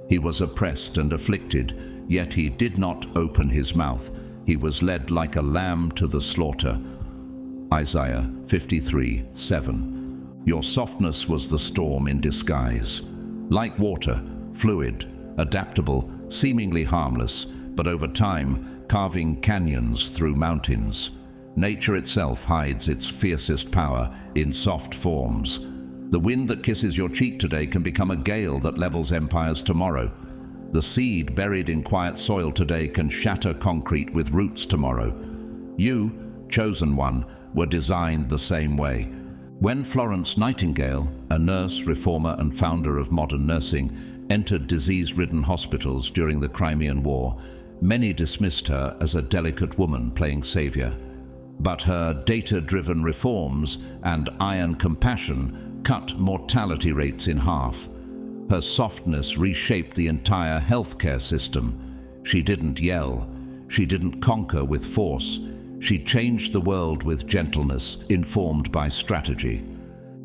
S1: He was oppressed and afflicted, yet he did not open his mouth. He was led like a lamb to the slaughter. Isaiah 53:7. Your softness was the storm in disguise. Like water, fluid, adaptable, seemingly harmless, but over time, carving canyons through mountains. Nature itself hides its fiercest power in soft forms. The wind that kisses your cheek today can become a gale that levels empires tomorrow. The seed buried in quiet soil today can shatter concrete with roots tomorrow. You, chosen one, were designed the same way. When Florence Nightingale, a nurse, reformer and founder of modern nursing, entered disease-ridden hospitals during the Crimean War, many dismissed her as a delicate woman playing savior. But her data-driven reforms and iron compassion cut mortality rates in half. Her softness reshaped the entire healthcare system. She didn't yell. She didn't conquer with force. She changed the world with gentleness, informed by strategy.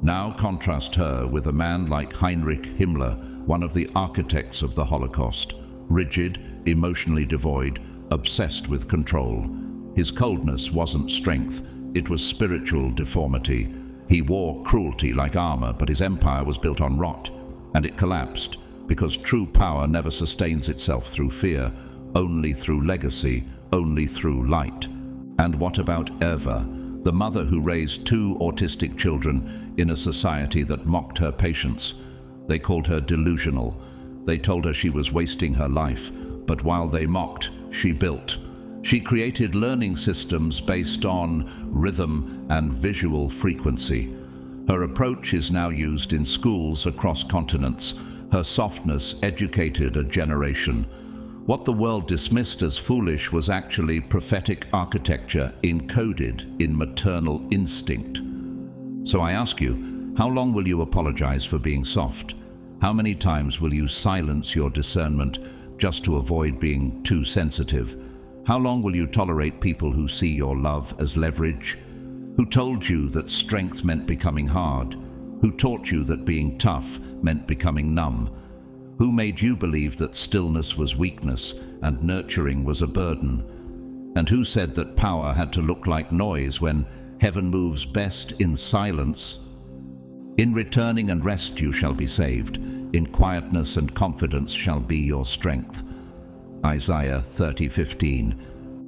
S1: Now contrast her with a man like Heinrich Himmler, one of the architects of the Holocaust. Rigid, emotionally devoid, obsessed with control. His coldness wasn't strength, it was spiritual deformity. He wore cruelty like armor, but his empire was built on rot. And it collapsed, because true power never sustains itself through fear, only through legacy, only through light. And what about Eva, the mother who raised 2 autistic children in a society that mocked her patience? They called her delusional. They told her she was wasting her life, but while they mocked, she built. She created learning systems based on rhythm and visual frequency. Her approach is now used in schools across continents. Her softness educated a generation. What the world dismissed as foolish was actually prophetic architecture encoded in maternal instinct. So I ask you, how long will you apologize for being soft? How many times will you silence your discernment just to avoid being too sensitive? How long will you tolerate people who see your love as leverage? Who told you that strength meant becoming hard? Who taught you that being tough meant becoming numb? Who made you believe that stillness was weakness and nurturing was a burden? And who said that power had to look like noise when heaven moves best in silence? In returning and rest you shall be saved. In quietness and confidence shall be your strength. Isaiah 30:15.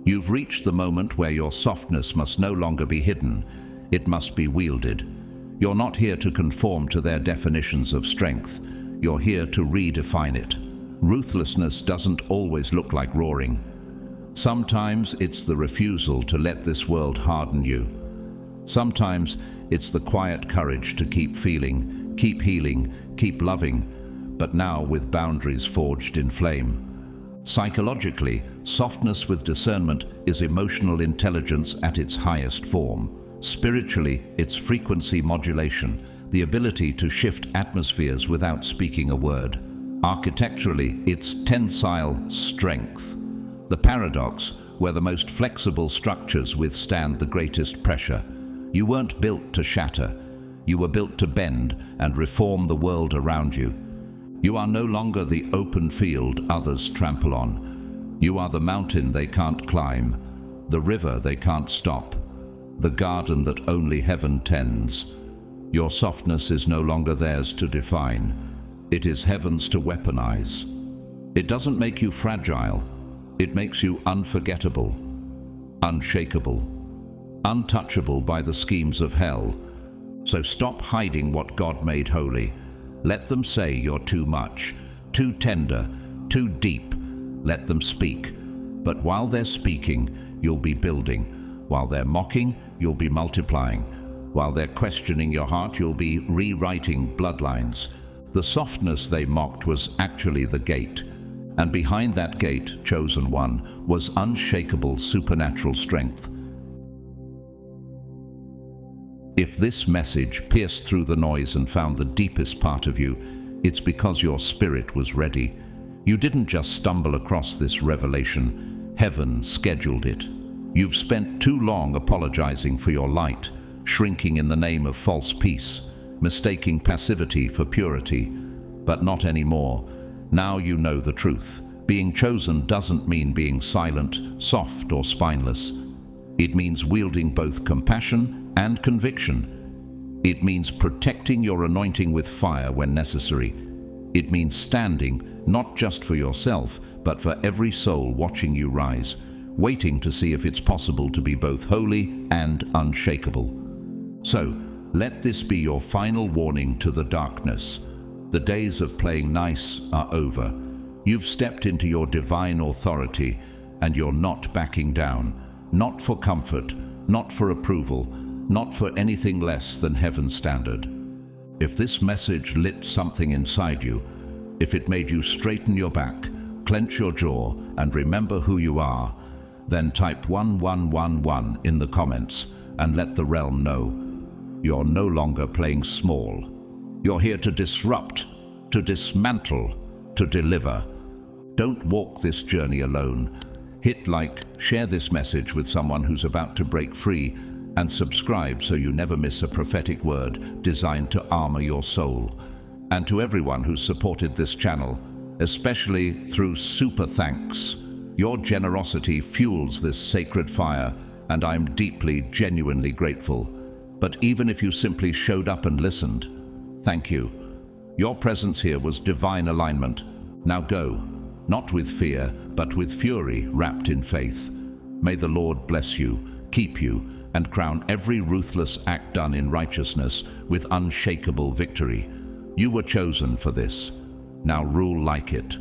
S1: You've reached the moment where your softness must no longer be hidden. It must be wielded. You're not here to conform to their definitions of strength. You're here to redefine it. Ruthlessness doesn't always look like roaring. Sometimes it's the refusal to let this world harden you. Sometimes it's the quiet courage to keep feeling, keep healing, keep loving, but now with boundaries forged in flame. Psychologically, softness with discernment is emotional intelligence at its highest form. Spiritually, it's frequency modulation, the ability to shift atmospheres without speaking a word. Architecturally, it's tensile strength, the paradox where the most flexible structures withstand the greatest pressure. You weren't built to shatter. You were built to bend and reform the world around you. You are no longer the open field others trample on. You are the mountain they can't climb, the river they can't stop, the garden that only heaven tends. Your softness is no longer theirs to define. It is heaven's to weaponize. It doesn't make you fragile. It makes you unforgettable, unshakable, untouchable by the schemes of hell. So stop hiding what God made holy. Let them say you're too much, too tender, too deep. Let them speak. But while they're speaking, you'll be building. While they're mocking, you'll be multiplying. While they're questioning your heart, you'll be rewriting bloodlines. The softness they mocked was actually the gate. And behind that gate, chosen one, was unshakable supernatural strength. If this message pierced through the noise and found the deepest part of you, it's because your spirit was ready. You didn't just stumble across this revelation. Heaven scheduled it. You've spent too long apologizing for your light, shrinking in the name of false peace, mistaking passivity for purity. But not anymore. Now you know the truth. Being chosen doesn't mean being silent, soft, or spineless. It means wielding both compassion and conviction. It means protecting your anointing with fire when necessary. It means standing, not just for yourself, but for every soul watching you rise, waiting to see if it's possible to be both holy and unshakable. So, let this be your final warning to the darkness. The days of playing nice are over. You've stepped into your divine authority, and you're not backing down. Not for comfort, not for approval, not for anything less than heaven's standard. If this message lit something inside you, if it made you straighten your back, clench your jaw, and remember who you are, then type 1111 in the comments and let the realm know. You're no longer playing small. You're here to disrupt, to dismantle, to deliver. Don't walk this journey alone. Hit like, share this message with someone who's about to break free, and subscribe so you never miss a prophetic word designed to armor your soul. And to everyone who's supported this channel, especially through super thanks. Your generosity fuels this sacred fire, and I'm deeply, genuinely grateful. But even if you simply showed up and listened, thank you. Your presence here was divine alignment. Now go, not with fear, but with fury wrapped in faith. May the Lord bless you, keep you, and crown every ruthless act done in righteousness with unshakable victory. You were chosen for this. Now rule like it.